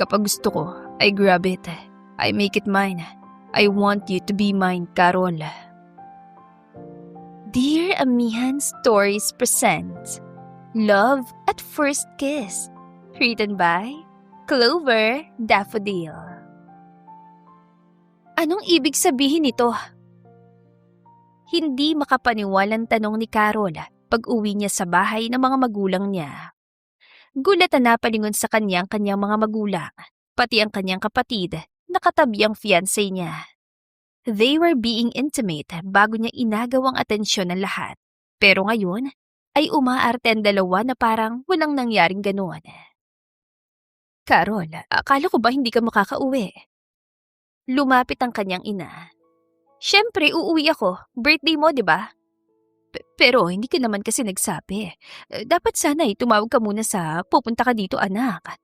Kapag gusto ko, I grab it. I make it mine. I want you to be mine, Carol. Dear Amihan Stories presents Love at First Kiss. Written by Clover Daffodil. Anong ibig sabihin nito? Hindi makapaniwalang tanong ni Carol pag uwi niya sa bahay ng mga magulang niya. Gulatan na palingon sa kanyang mga magulang, pati ang kanyang kapatid, nakatabi ang fiancé niya. They were being intimate bago niya inagawang atensyon ng lahat. Pero ngayon, ay umaarte ang dalawa na parang walang nangyaring ganoon. Carol, akala ko ba hindi ka makakauwi? Lumapit ang kanyang ina. Siyempre, uuwi ako. Birthday mo, di ba? Pero hindi ka naman kasi nagsabi. Dapat sana tumawag ka muna sa pupunta ka dito, anak.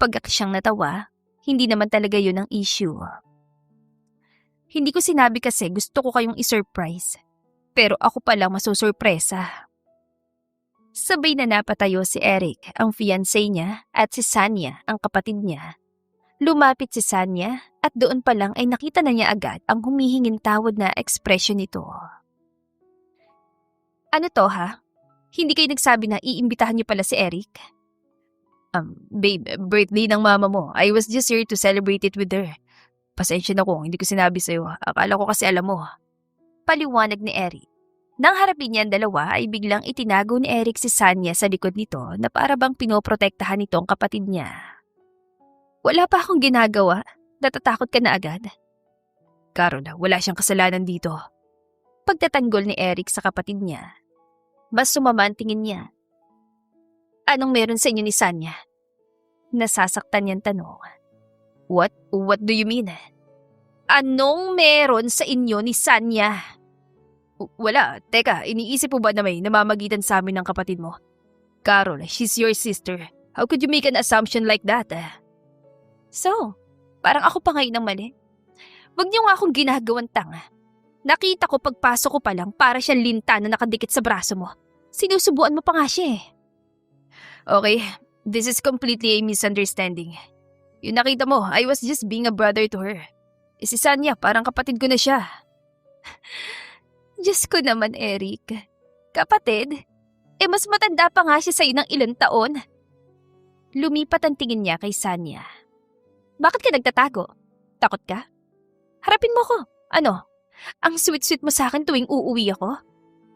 Pagka siyang natawa, hindi naman talaga yun ang issue. Hindi ko sinabi kasi gusto ko kayong isurprise. Pero ako palang masusurpresa. Sabay na napatayo si Eric, ang fiancé niya, at si Sanya, ang kapatid niya. Lumapit si Sanya at doon pa lang ay nakita na niya agad ang humihingin tawad na ekspresyon nito. Ano to ha? Hindi kayo nagsabi na iimbitahan niyo pala si Eric? Babe, birthday ng mama mo. I was just here to celebrate it with her. Pasensya na kung hindi ko sinabi sa'yo. Akala ko kasi alam mo. Paliwanag ni Eric. Nang harapin niya ang dalawa ay biglang itinago ni Eric si Sanya sa likod nito na para bang pinoprotektahan nito ang kapatid niya. Wala pa akong ginagawa. Natatakot ka na agad. Carol, wala siyang kasalanan dito. Pagtatanggol ni Eric sa kapatid niya. Mas sumama ang tingin niya. Anong meron sa inyo ni Sanya? Nasasaktan niyang tanong. What do you mean? Anong meron sa inyo ni Sanya? Wala. Teka, iniisip mo ba na may namamagitan sa amin ng kapatid mo? Carol, she's your sister. How could you make an assumption like that? So, parang ako pa ngayon ang mali. Wag niyo nga akong ginagawang tanga. Nakita ko pagpasok ko pa lang para siyang linta na nakadikit sa braso mo. Sinusubuan mo pa nga siya eh. Okay, this is completely a misunderstanding. Yung nakita mo, I was just being a brother to her. Si Sanya, parang kapatid ko na siya. Diyos ko naman, Eric. Kapatid? Mas matanda pa nga siya sa'yo ng ilang taon. Lumipat ang tingin niya kay Sanya. Bakit ka nagtatago? Takot ka? Harapin mo ko. Ano? Ang sweet-sweet mo sa akin tuwing uuwi ako?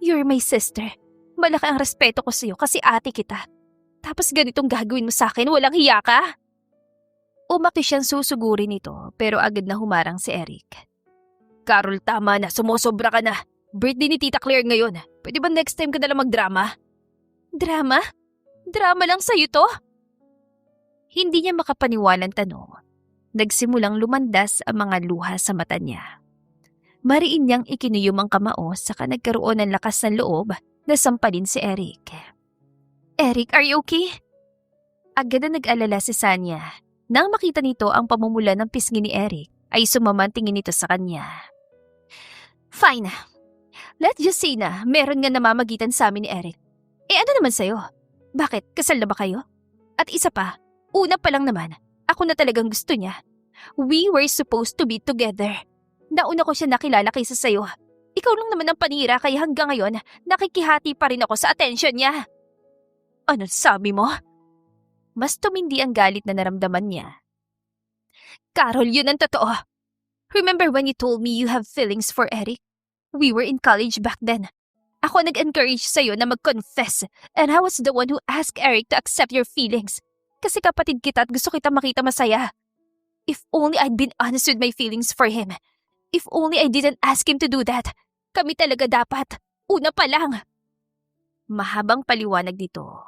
You're my sister. Malaki ang respeto ko sa'yo kasi ate kita. Tapos ganitong gagawin mo sa akin, walang hiya ka? Umaki siyang susugurin nito pero agad na humarang si Eric. Carol, tama na. Sumusobra ka na. Birthday ni Tita Claire ngayon. Pwede ba next time ka nalang magdrama? Drama? Drama lang sa'yo to? Hindi niya makapaniwalang tanong. Nagsimulang lumandas ang mga luha sa mata niya. Mariin niyang ikinuyom ang kamao saka nagkaroon ng lakas ng loob na sampalin si Eric. Eric, are you okay? Agad na nag-alala si Sanya. Nang makita nito ang pamumula ng pisngi ni Eric, ay sumamang tingin nito sa kanya. Fine. Let's just say na meron nga namamagitan sa amin ni Eric. Ano naman sa'yo? Bakit? Kasal na ba kayo? At isa pa, una pa lang naman, ako na talagang gusto niya. We were supposed to be together. Nauna ko siya nakilala kaysa sa'yo. Ikaw lang naman ang panira kaya hanggang ngayon, nakikihati pa rin ako sa atensyon niya. Ano sabi mo? Mas tumindi ang galit na naramdaman niya. Carol, yun ang totoo. Remember when you told me you have feelings for Eric? We were in college back then. Ako nag-encourage sa'yo na mag-confess and I was the one who asked Eric to accept your feelings. Kasi kapatid kita at gusto kita makita masaya. If only I'd been honest with my feelings for him. If only I didn't ask him to do that. Kami talaga dapat. Una pa lang. Mahabang paliwanag dito.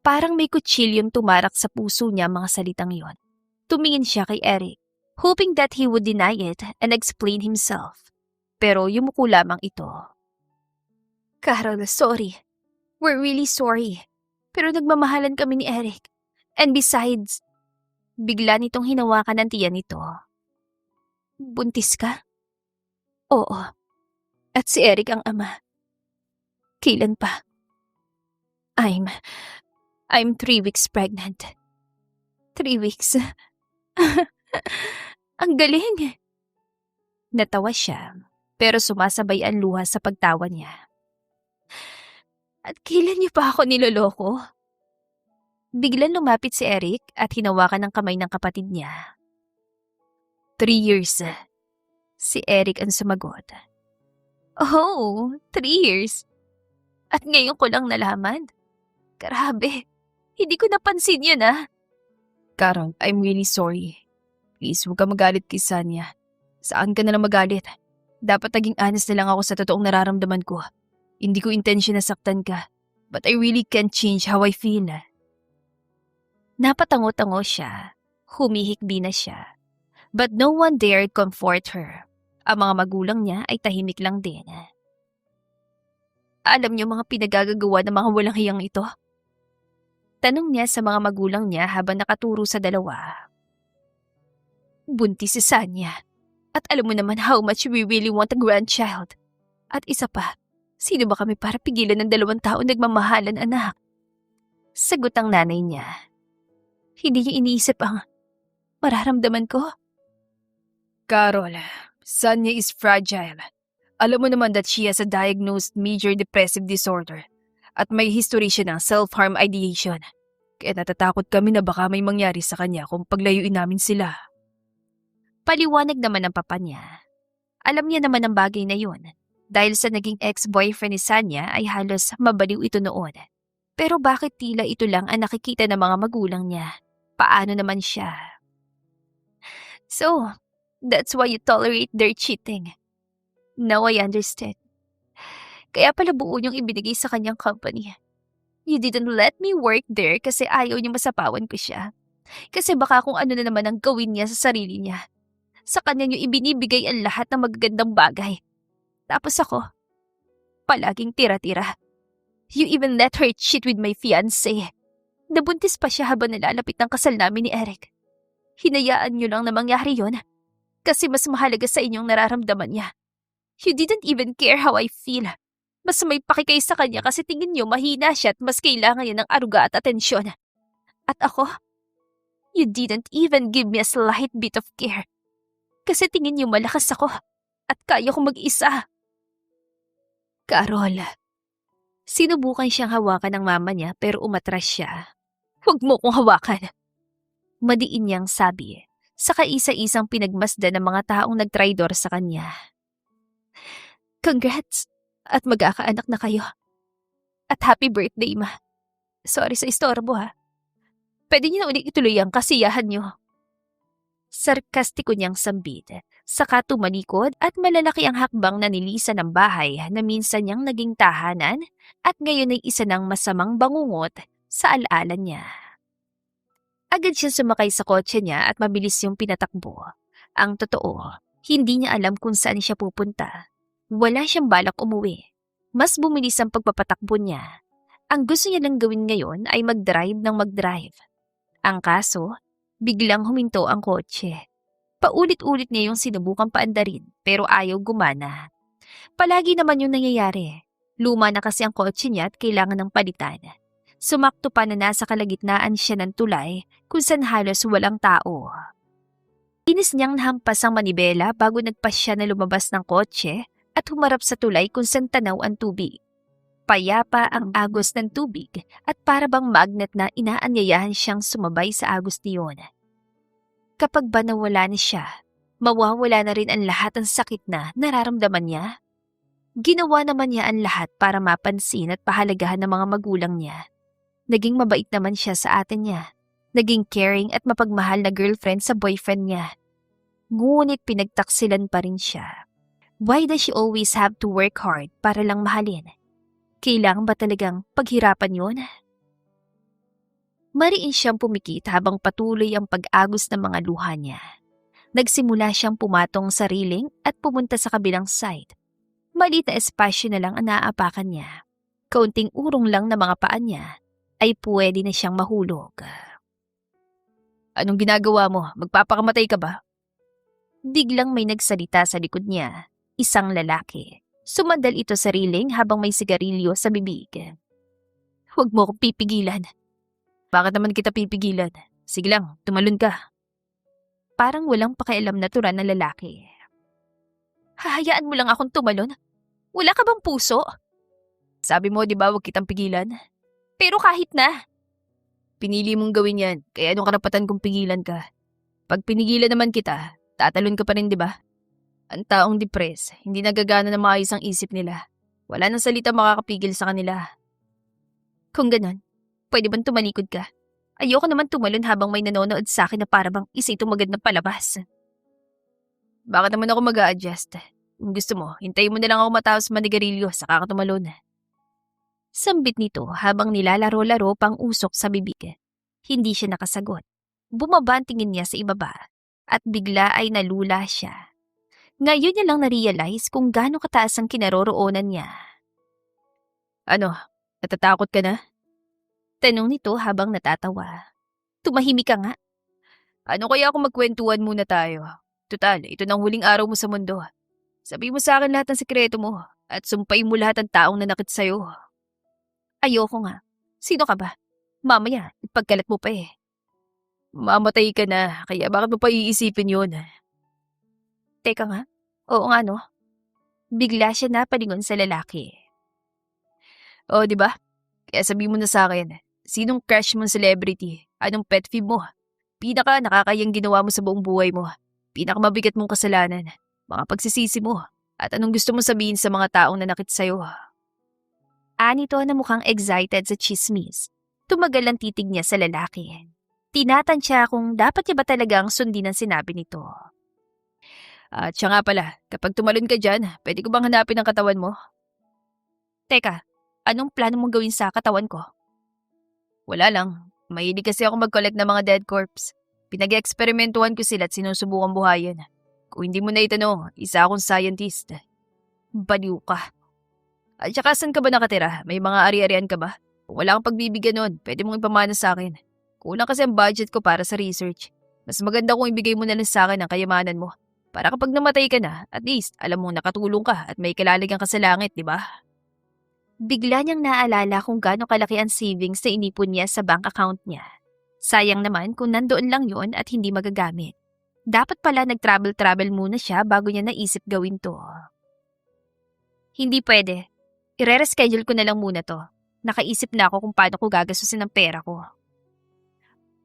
Parang may kutsilyong tumarak sa puso niya mga salitang yon. Tumingin siya kay Eric, hoping that he would deny it and explain himself. Pero yumuko lamang ito. Carol, sorry. We're really sorry. Pero nagmamahalan kami ni Eric. And besides, bigla nitong hinawakan ng tiyan nito. Buntis ka? Oo. At si Eric ang ama. Kailan pa? I'm 3 weeks pregnant. 3 weeks. Ang galing! Natawa siya, pero sumasabay ang luha sa pagtawa niya. At kailan niyo pa ako niloloko? Biglang lumapit si Eric at hinawakan ng kamay ng kapatid niya. 3 years. Si Eric ang sumagot. Oh, 3 years. At ngayon ko lang nalaman. Grabe, hindi ko napansin yun Carol, I'm really sorry. Please, huwag ka magalit kay Sanya. Saan ka na lang magalit? Dapat naging honest na lang ako sa totoong nararamdaman ko. Hindi ko intensyon na saktan ka. But I really can't change how I feel. Napatango-tango siya. Humihikbi na siya. But no one dared comfort her. Ang mga magulang niya ay tahimik lang din. Alam niyo mga pinagagagawa ng mga walang hiyang ito? Tanong niya sa mga magulang niya habang nakaturo sa dalawa. Buntis si Sanya. At alam mo naman how much we really want a grandchild. At isa pa, sino ba kami para pigilan ng 2 taon nagmamahalan, anak? Sagot ang nanay niya. Hindi niya iniisip ang mararamdaman ko. Carol, Sanya is fragile. Alam mo naman that she has a diagnosed major depressive disorder at may history siya ng self-harm ideation. Kaya natatakot kami na baka may mangyari sa kanya kung paglayuin namin sila. Paliwanag naman ng papa niya. Alam niya naman ang bagay na yun dahil sa naging ex-boyfriend ni Sanya ay halos mabaliw ito noon. Pero bakit tila ito lang ang nakikita ng mga magulang niya? Paano naman siya? So, that's why you tolerate their cheating. Now I understand. Kaya pala buo niyong ibinigay sa kanyang company. You didn't let me work there kasi ayaw niyo masapawan ko siya. Kasi baka kung ano na naman ang gawin niya sa sarili niya. Sa kanya niyo ibinibigay ang lahat ng magagandang bagay. Tapos ako, palaging tira-tira. You even let her cheat with my fiancé. Nabuntis pa siya habang nalalapit ng kasal namin ni Eric. Hinayaan niyo lang na mangyari yon kasi mas mahalaga sa inyong nararamdaman niya. You didn't even care how I feel. Mas may pakikay sa kanya kasi tingin niyo mahina siya at mas kailangan niya ng aruga at atensyon. At ako, you didn't even give me a slight bit of care. Kasi tingin niyo malakas ako at kaya ko mag-isa. Carol. Sinubukan siyang hawakan ng mama niya pero umatras siya. Huwag mo kong hawakan. Madiin niyang sabi, sa kaisa-isang pinagmasdan ng mga taong nagtraidor sa kanya. Congrats! At magkakaanak na kayo. At happy birthday, ma. Sorry sa istorbo, Pwede niyo na ulit ituloy ang kasiyahan niyo. Sarkastiko niyang sambit, saka tumalikod at malalaki ang hakbang na nilisan ng bahay na minsan niyang naging tahanan at ngayon ay isa ng masamang bangungot sa alaala niya. Agad siyang sumakay sa kotse niya at mabilis yung pinatakbo. Ang totoo, hindi niya alam kung saan siya pupunta. Wala siyang balak umuwi. Mas bumilis ang pagpapatakbo niya. Ang gusto niya lang gawin ngayon ay mag-drive ng mag-drive. Ang kaso, biglang huminto ang kotse. Paulit-ulit niya yung sinubukang paandarin pero ayaw gumana. Palagi naman yung nangyayari. Luma na kasi ang kotse niya at kailangan ng palitan. Sumakto pa na nasa kalagitnaan siya ng tulay kung saan halos walang tao. Inis niyang nahampas ang manibela bago nagpas siya na lumabas ng kotse at humarap sa tulay kung saan tanaw ang tubig. Payapa ang agos ng tubig at para bang magnet na inaanyayahan siyang sumabay sa agos niyon. Kapag ba nawala na siya, mawawala na rin ang lahat ng sakit na nararamdaman niya? Ginawa naman niya ang lahat para mapansin at pahalagahan ng mga magulang niya. Naging mabait naman siya sa ate niya. Naging caring at mapagmahal na girlfriend sa boyfriend niya. Ngunit pinagtaksilan pa rin siya. Why does she always have to work hard para lang mahalin? Kailangan ba talagang paghirapan yun? Mariin siyang pumikit habang patuloy ang pag-agos ng mga luha niya. Nagsimula siyang pumatong sa railing at pumunta sa kabilang side. Maliit na espasyo na lang ang naaapakan niya. Kaunting urong lang na mga paa niya ay pwede na siyang mahulog. Anong ginagawa mo? Magpapakamatay ka ba? Biglang may nagsalita sa likod niya. Isang lalaki. Sumandal ito sa railing habang may sigarilyo sa bibig. Huwag mo akong pipigilan. Bakit naman kita pipigilan? Sige lang, tumalon ka. Parang walang pakialam na tura ng lalaki. Hahayaan mo lang akong tumalon? Wala ka bang puso? Sabi mo, di ba, huwag kitang pigilan? Pero kahit na. Pinili mong gawin yan, kaya anong karapatan kung pigilan ka? Pag pinigilan naman kita, tatalon ka pa rin, di ba? Ang taong depressed, hindi nagagana na maayos ang isip nila. Wala nang salita makakapigil sa kanila. Kung ganon, pwede bang tumalikod ka? Ayoko naman tumalon habang may nanonood sa akin na para bang isa tumagad na palabas. Bakit naman ako mag-a-adjust? Kung gusto mo, hintayin mo na lang ako matapos manigarilyo, saka ka tumalon. Sambit nito habang nilalaro-laro pang usok sa bibig. Hindi siya nakasagot. Bumaba ang tingin niya sa ibaba at bigla ay nalula siya. Ngayon niya lang na-realize kung gaano kataas ang kinaroroonan niya. Ano, natatakot ka na? Tanong nito habang natatawa. Tumahimik ka nga. Ano kaya kung magkwentuhan muna tayo? Tutal, ito na ang huling araw mo sa mundo. Sabi mo sa akin lahat ng sikreto mo at sumpain mo lahat ng taong nanakit sa'yo. Ayoko nga. Sino ka ba? Mamaya, ipagkalat mo pa eh. Mamatay ka na, kaya bakit mo pa iisipin yun? Teka nga. Oo nga no. Bigla siya napalingon sa lalaki. Oh, di ba? Kaya sabi mo na sa akin, sinong crush mong celebrity? Anong pet peeve mo? Pinaka nakakayang ginawa mo sa buong buhay mo. Pinakamabigat mong kasalanan. Mga pagsisisi mo. At anong gusto mong sabihin sa mga taong nanakit sa'yo? Anito na mukhang excited sa chismis. Tumagal ang titig niya sa lalaki. Tinatansya kung dapat niya ba talagang sundin ang sinabi nito. At siya nga pala, kapag tumalon ka dyan, pwede ko bang hanapin ang katawan mo? Teka, anong plano mong gawin sa katawan ko? Wala lang. Mahilig kasi ako mag-collect ng mga dead corpse. Pinag-eksperimentuhan ko sila at sinusubukan buhayin. Kung hindi mo na itanong, isa akong scientist. Baliw ka. At saka saan ka ba nakatira? May mga ari-arian ka ba? Kung wala kang pagbibigyan nun, pwede mong ipamana sa akin. Kulang kasi ang budget ko para sa research. Mas maganda kung ibigay mo na lang sa akin ang kayamanan mo. Para kapag namatay ka na, at least alam mo nakatulong ka at may kalalagyan ka sa langit, di ba? Bigla niyang naalala kung gaano kalaki ang savings na inipon niya sa bank account niya. Sayang naman kung nandoon lang yon at hindi magagamit. Dapat pala nag-travel muna siya bago niya naisip gawin to. Hindi pwede. I-reschedule ko na lang muna to. Nakaisip na ako kung paano ko gagastusin ang pera ko.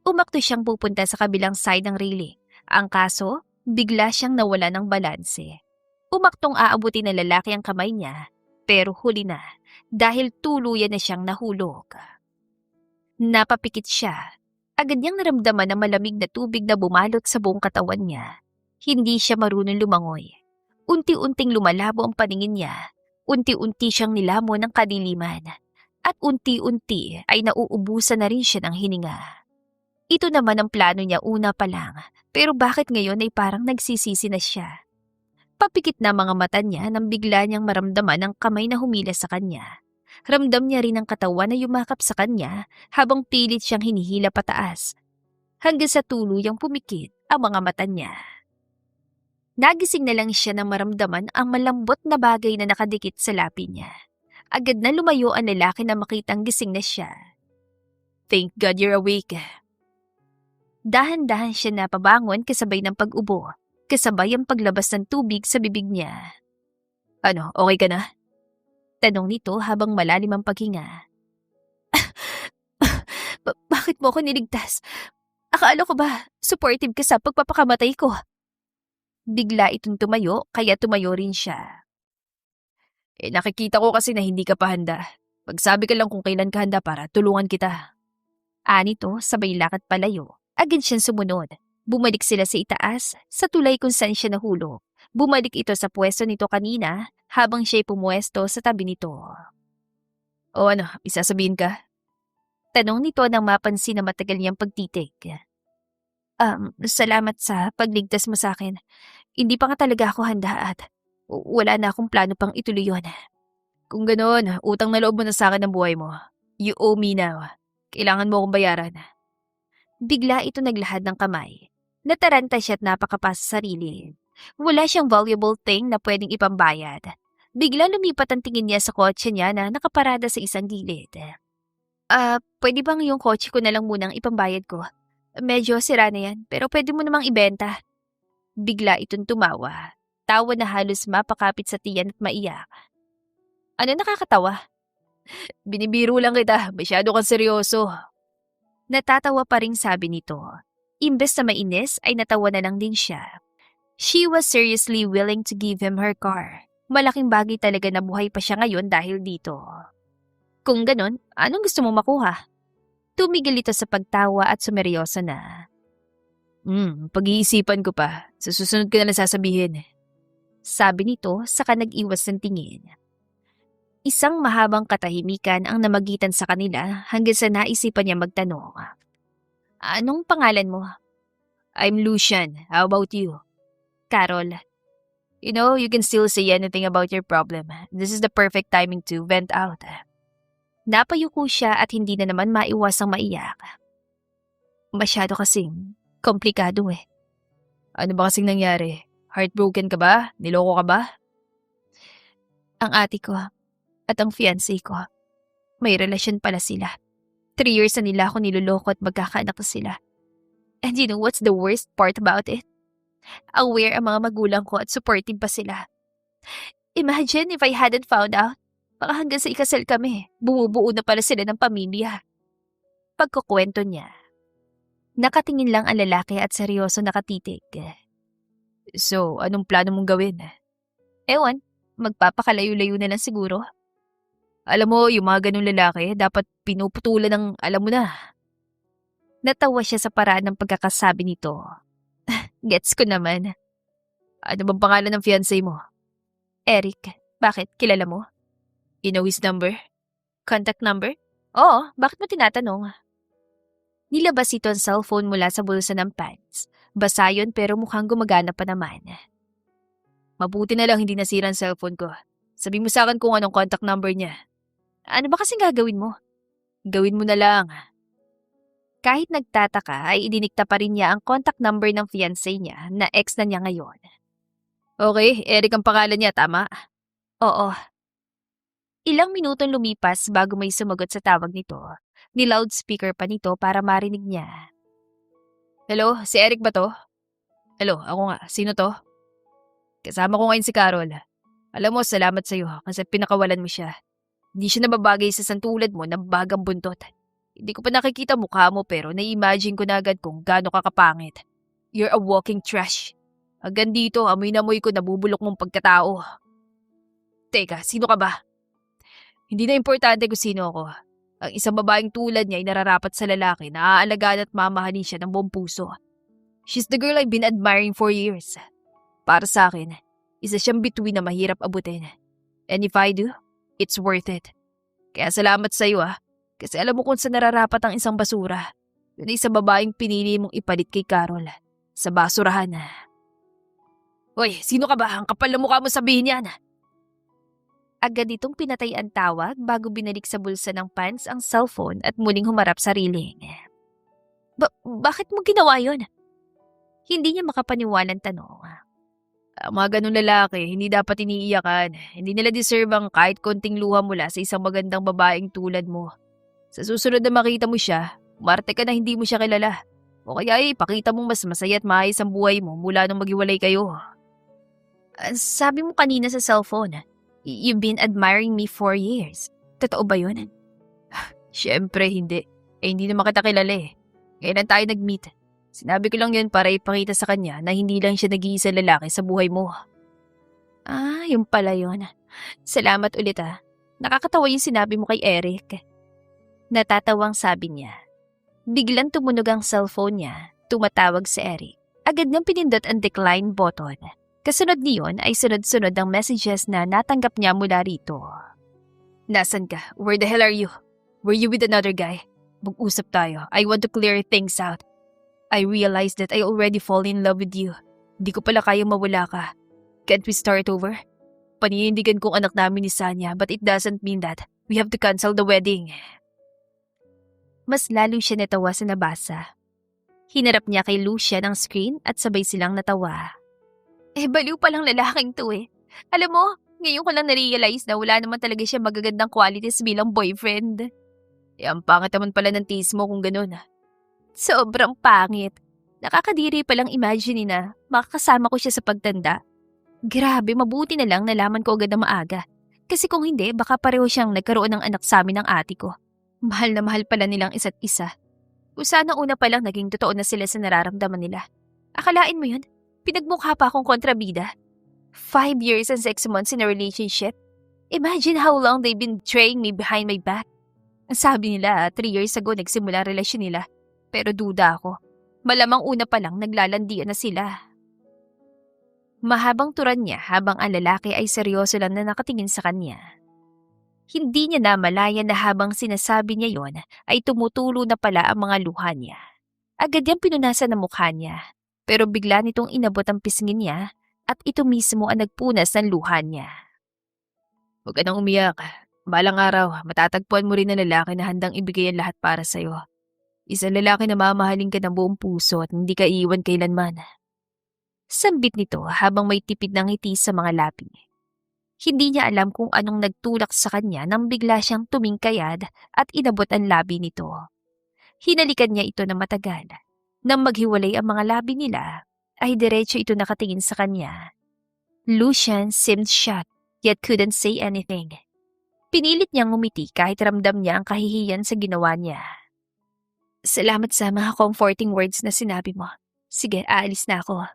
Umakto siyang pupunta sa kabilang side ng railing. Ang kaso, bigla siyang nawala ng balanse. Umaktong aabutin ng lalaki ang kamay niya, pero huli na dahil tuluyan na siyang nahulog. Napapikit siya. Agad niyang naramdaman na malamig na tubig na bumalot sa buong katawan niya. Hindi siya marunong lumangoy. Unti-unting lumalabo ang paningin niya. Unti-unti siyang nilamon ng kadiliman. At unti-unti ay nauubusan na rin siya ng hininga. Ito naman ang plano niya una pa lang, pero bakit ngayon ay parang nagsisisi na siya? Papikit na mga mata niya nang bigla niyang maramdaman ang kamay na humila sa kanya. Ramdam niya rin ang katawan na yumakap sa kanya habang pilit siyang hinihila pataas. Hanggang sa tuluyang pumikit ang mga mata niya. Nagising na lang siya nang maramdaman ang malambot na bagay na nakadikit sa labi niya. Agad na lumayo ang lalaki na makitang gising na siya. Thank God you're awake. Dahan-dahan siya napabangon kasabay ng pag-ubo, kasabay ang paglabas ng tubig sa bibig niya. Ano, okay ka na? Tanong nito habang malalim ang paghinga. Bakit mo ako niligtas? Akala ko ba supportive ka sa pagpapakamatay ko? Bigla itong tumayo kaya tumayo rin siya. Nakikita ko kasi na hindi ka pa handa. Pagsabi ka lang kung kailan ka handa para tulungan kita. Anito sabay lakad palayo. Agad siyang sumunod. Bumalik sila sa itaas, sa tulay kung saan siya nahulog. Bumalik ito sa pwesto nito kanina habang siya'y pumuesto sa tabi nito. O ano, isasabihin ka? Tanong nito nang mapansin na matagal niyang pagtitig. Salamat sa pagligtas mo sa akin. Hindi pa nga talaga ako handa at wala na akong plano pang ituloy yun. Kung ganoon, utang na loob mo na sa akin ang buhay mo. You owe me now. Kailangan mo akong bayaran. Bigla ito naglahad ng kamay. Nataranta siya at napakapa sa sarili. Wala siyang valuable thing na pwedeng ipambayad. Bigla lumipat ang tingin niya sa kotse niya na nakaparada sa isang gilid. Pwede bang yung kotse ko na lang munang ipambayad ko? Medyo sira na yan, pero pwede mo namang ibenta. Bigla itong tumawa. Tawa na halos mapakapit sa tiyan at maiyak. Ano nakakatawa? Binibiro lang kita, masyado kang seryoso. Natatawa pa ring sabi nito. Imbes na mainis ay natawa na lang din siya. She was seriously willing to give him her car. Malaking bagay talaga na buhay pa siya ngayon dahil dito. Kung ganon, anong gusto mo makuha? Tumigil ito sa pagtawa at sumeryoso na. Pag-iisipan ko pa. Sa susunod ko na lang sasabihin. Sabi nito saka nag-iwas ng tingin. Isang mahabang katahimikan ang namagitan sa kanila hanggang sa naisipan niya magtanong. Anong pangalan mo? I'm Lucian. How about you? Carol. You know, you can still say anything about your problem. This is the perfect timing to vent out. Napayuko siya at hindi na naman maiwasang maiyak. Masyado kasing komplikado eh. Ano ba kasing nangyari? Heartbroken ka ba? Niloko ka ba? Ang ate ko at ang fiancé ko, may relasyon pala sila. 3 years na nila ako niloloko at magkakaanak na sila. And you know what's the worst part about it? Aware ang mga magulang ko at supportive pa sila. Imagine if I hadn't found out, baka hanggang sa ikasal kami, bumubuo na pala sila ng pamilya. Pagkukwento niya, nakatingin lang ang lalaki at seryoso nakatitig. So, anong plano mong gawin? Ewan, magpapakalayo-layo na lang siguro. Alam mo, yung mga ganung lalaki, dapat pinuputulan ng alam mo na. Natawa siya sa paraan ng pagkakasabi nito. Gets ko naman. Ano bang pangalan ng fiancé mo? Eric, bakit? Kilala mo? You know his number? Contact number? Oo, bakit mo tinatanong? Nilabas ito ang cellphone mula sa bulsa ng pants. Basa yun pero mukhang gumagana pa naman. Mabuti na lang hindi nasira ang cellphone ko. Sabi mo sa akin kung anong contact number niya. Ano ba kasing gagawin mo? Gawin mo na lang. Kahit nagtataka ay idinikta pa rin niya ang contact number ng fiancé niya na ex na niya ngayon. Okay, Eric ang pangalan niya, tama? Oo. Ilang minutong lumipas bago may sumagot sa tawag nito. Ni-loudspeaker pa nito para marinig niya. Hello, si Eric ba to? Hello, ako nga. Sino to? Kasama ko ngayon si Carol. Alam mo, salamat sa'yo kasi pinakawalan mo siya. Hindi siya nababagay sa santulad mo na bagang buntot. Hindi ko pa nakikita mukha mo pero nai-imagine ko na agad kung gaano ka kapangit. You're a walking trash. Hanggang dito, amoy na amoy ko nabubulok mong pagkatao. Teka, sino ka ba? Hindi na importante kung sino ako. Ang isang babaeng tulad niya ay nararapat sa lalaki na aalagaan at mamahalin siya ng buong puso. She's the girl I've been admiring for years. Para sa akin, isa siyang bituin na mahirap abutin. And if I do, it's worth it. Kaya salamat sa'yo kasi alam mo kung saan nararapat ang isang basura. Yun ay sa babaeng pinili mong ipalit kay Carol. Sa basurahan. Hoy, sino ka ba? Ang kapal na mukha mo sabihin yan. Agad itong pinatay ang tawag bago binalik sa bulsa ng pants ang cellphone at muling humarap sa riling. Bakit mo ginawa yon? Hindi niya makapaniwalang tanong. Ang mga ganun lalaki, hindi dapat iniiyakan. Hindi nila deserve ang kahit konting luha mula sa isang magandang babaeng tulad mo. Sa susunod na makita mo siya, umarte ka na hindi mo siya kilala. O kaya ipakita mong mas masaya at maayos ang buhay mo mula nung maghiwalay kayo. Sabi mo kanina sa cellphone, you've been admiring me for years. Totoo ba yun? Siyempre hindi. Hindi naman kita kilala eh. Ngayon lang tayo nag-meet. Sinabi ko lang yun para ipakita sa kanya na hindi lang siya nag-iisa lalaki sa buhay mo. Yun pala yun. Salamat ulit Nakakatawa yung sinabi mo kay Eric. Natatawang sabi niya. Biglang tumunog ang cellphone niya. Tumatawag si Eric. Agad niyang pinindot ang decline button. Kasunod niyon ay sunod-sunod ang messages na natanggap niya mula rito. Nasaan ka? Where the hell are you? Were you with another guy? Mag-usap tayo. I want to clear things out. I realized that I already fall in love with you. Hindi ko pala kayang mawala ka. Can't we start over? Paninindigan kong anak namin ni Sanya but it doesn't mean that we have to cancel the wedding. Mas lalo siya natawa sa nabasa. Hinarap niya kay Lucian ang screen at sabay silang natawa. Baliw palang lalaking to Alam mo, ngayon ko lang na-realize na wala naman talaga siya magagandang qualities bilang boyfriend. Ang pangit naman pala ng taste mo kung ganun. Sobrang pangit. Nakakadiri palang imagine na makakasama ko siya sa pagtanda. Grabe, mabuti na lang nalaman ko agad na maaga. Kasi kung hindi, baka pareho siyang nagkaroon ng anak sa amin ng ate ko. Mahal na mahal pala nilang isa't isa. Kung sana una pa lang naging totoo na sila sa nararamdaman nila. Akalain mo yun? Pinagmukha pa akong kontrabida. 5 years and 6 months in a relationship. Imagine how long they've been betraying me behind my back. Ang sabi nila, 3 years ago nagsimula ang relasyon nila. Pero duda ako. Malamang una pa lang naglalandian na sila. Mahabang turan niya habang ang lalaki ay seryoso lang na nakatingin sa kanya. Hindi niya namalayan na habang sinasabi niya yon ay tumutulo na pala ang mga luha niya. Agad niyang pinunasan ang mukha niya, pero bigla nitong inabot ang pisngin niya at ito mismo ang nagpunas ng luha niya. Huwag ka nang umiyak. Balang araw, matatagpuan mo rin na lalaki na handang ibigay ang lahat para sa'yo. Isang lalaki na mamahalin ka ng buong puso at hindi ka iiwan kailanman. Sambit nito habang may tipid ng ngiti sa mga labi. Hindi niya alam kung anong nagtulak sa kanya nang bigla siyang tumingkayad at inabot ang labi nito. Hinalikan niya ito ng matagal. Nang maghiwalay ang mga labi nila, ay diretso ito nakatingin sa kanya. Lucian seemed shocked yet couldn't say anything. Pinilit niyang ngumiti kahit ramdam niya ang kahihiyan sa ginawa niya. Salamat sa mga comforting words na sinabi mo. Sige, aalis na ako.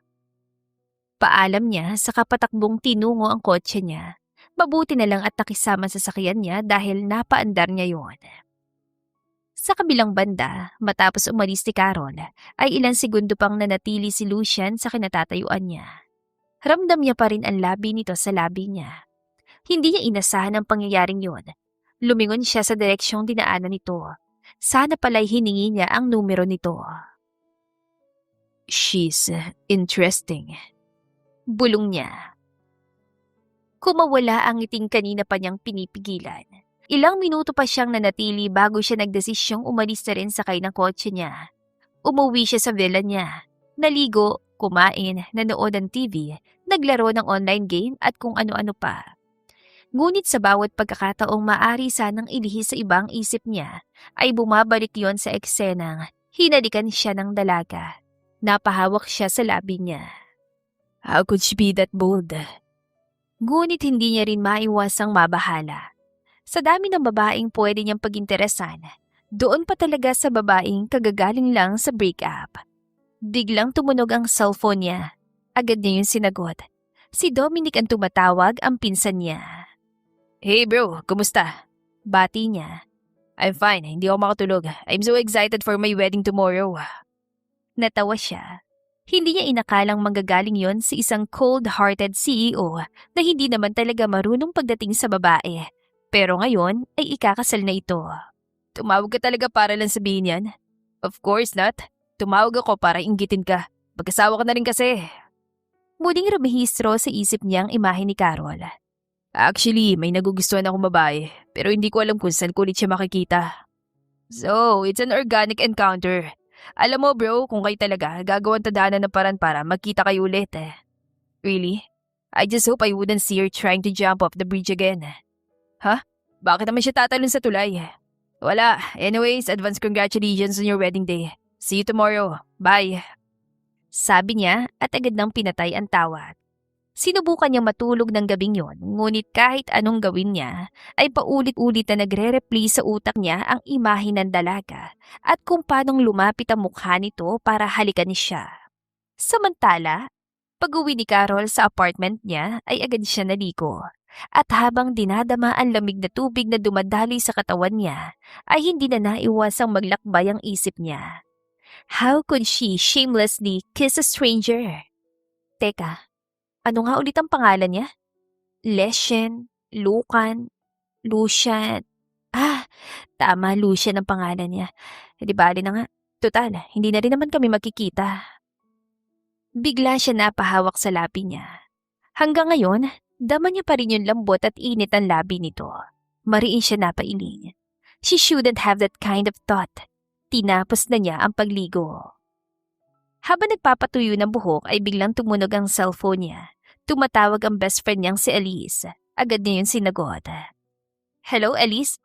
Paalam niya sa kapatakbong tinungo ang kotse niya. Mabuti na lang at nakisama sa sakyan niya dahil napaandar niya yon. Sa kabilang banda, matapos umalis ni Carol, ay ilang segundo pang nanatili si Lucian sa kinatatayuan niya. Ramdam niya pa rin ang labi nito sa labi niya. Hindi niya inasahan ang pangyayaring yon. Lumingon siya sa direksyong dinaanan nito. Sana pala'y hiningi niya ang numero nito. She's interesting. Bulong niya. Kumawala ang ngiting kanina pa niyang pinipigilan. Ilang minuto pa siyang nanatili bago siya nagdesisyong umalis na rin sakay ng kotse niya. Umuwi siya sa villa niya. Naligo, kumain, nanood ng TV, naglaro ng online game at kung ano-ano pa. Ngunit sa bawat pagkakataong maari sanang ilihis sa ibang isip niya, ay bumabalik yon sa eksenang hinalikan siya ng dalaga. Napahawak siya sa labi niya. How could she be that bold? Ngunit hindi niya rin maiwasang mabahala. Sa dami ng babaeng pwede niyang paginteresan, doon pa talaga sa babaeng kagagaling lang sa breakup. Biglang tumunog ang cellphone niya. Agad niya yung sinagot. Si Dominic ang tumatawag, ang pinsan niya. Hey bro, kumusta? Bati niya. I'm fine, hindi ako makatulog. I'm so excited for my wedding tomorrow. Natawa siya. Hindi niya inakalang manggagaling yon sa isang cold-hearted CEO na hindi naman talaga marunong pagdating sa babae. Pero ngayon ay ikakasal na ito. Tumawag ka talaga para lang sabihin yan? Of course not. Tumawag ako para inggitin ka. Mag-asawa ka na rin kasi. Muling rumihistro sa isip niyang imahe ni Carol. Actually, may nagugustuhan akong babae, pero hindi ko alam kung saan ko ulit siya makikita. So, it's an organic encounter. Alam mo bro, kung kayo talaga, gagawang tadhana ng paraan para magkita kayo ulit eh. Really? I just hope I wouldn't see her trying to jump off the bridge again. Huh? Bakit naman siya tatalon sa tulay? Wala. Anyways, advance congratulations on your wedding day. See you tomorrow. Bye. Sabi niya at agad nang pinatay ang tawag. Sinubukan niyang matulog ng gabing yon, ngunit kahit anong gawin niya, ay paulit-ulit na nagre-replay sa utak niya ang imahe ng dalaga at kung paanong lumapit ang mukha nito para halikan siya. Samantala, pag-uwi ni Carol sa apartment niya ay agad siya naligo. At habang dinadama ang lamig na tubig na dumadali sa katawan niya, ay hindi na naiwasang maglakbay ang isip niya. How could she shamelessly kiss a stranger? Teka, ano nga ulit ang pangalan niya? Leshen, Lucan, Lucian. Tama, Lucian ang pangalan niya. Di bali na nga. Total, hindi na rin naman kami magkikita. Bigla siya napahawak sa labi niya. Hanggang ngayon, dama niya pa rin yung lambot at init ang labi nito. Mariin siya napailing. She shouldn't have that kind of thought. Tinapos na niya ang pagligo. Habang nagpapatuyo ng buhok ay biglang tumunog ang cellphone niya. Tumatawag ang best friend niyang si Elise. Agad niya yun sinagot. Hello, Elise?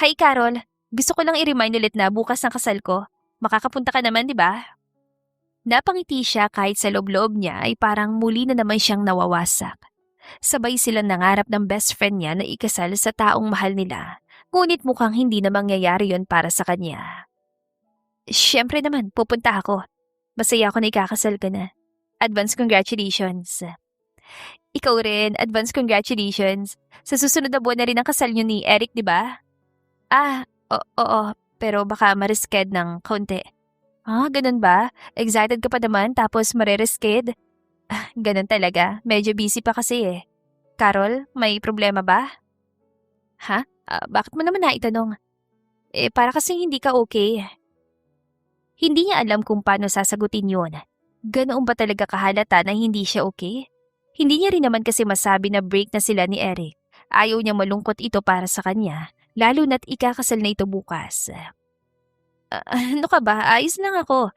Hi, Carol. Gusto ko lang i-remind ulit na bukas ang kasal ko. Makakapunta ka naman, di ba? Napangiti siya kahit sa loob-loob niya ay parang muli na naman siyang nawawasak. Sabay silang nangarap ng best friend niya na ikasal sa taong mahal nila, ngunit mukhang hindi na mangyayari yon para sa kanya. Siyempre naman, pupunta ako. Masaya ako na ikakasal ka na. Advance congratulations. Ikaw rin, advance congratulations. Sa susunod na buwan na rin ang kasal niyo ni Eric, di ba? Oo, pero baka marisked ng kaunti. Ganun ba? Excited ka pa naman tapos marerisked? Ganun talaga, medyo busy pa kasi eh. Carol, may problema ba? Ha? Bakit mo naman naitanong? Para kasing hindi ka okay. Hindi niya alam kung paano sasagutin yun. Ganoon ba talaga kahalata na hindi siya okay? Hindi niya rin naman kasi masabi na break na sila ni Eric. Ayaw niyang malungkot ito para sa kanya, lalo na't ikakasal na ito bukas. Ano ka ba? Ayos lang ako.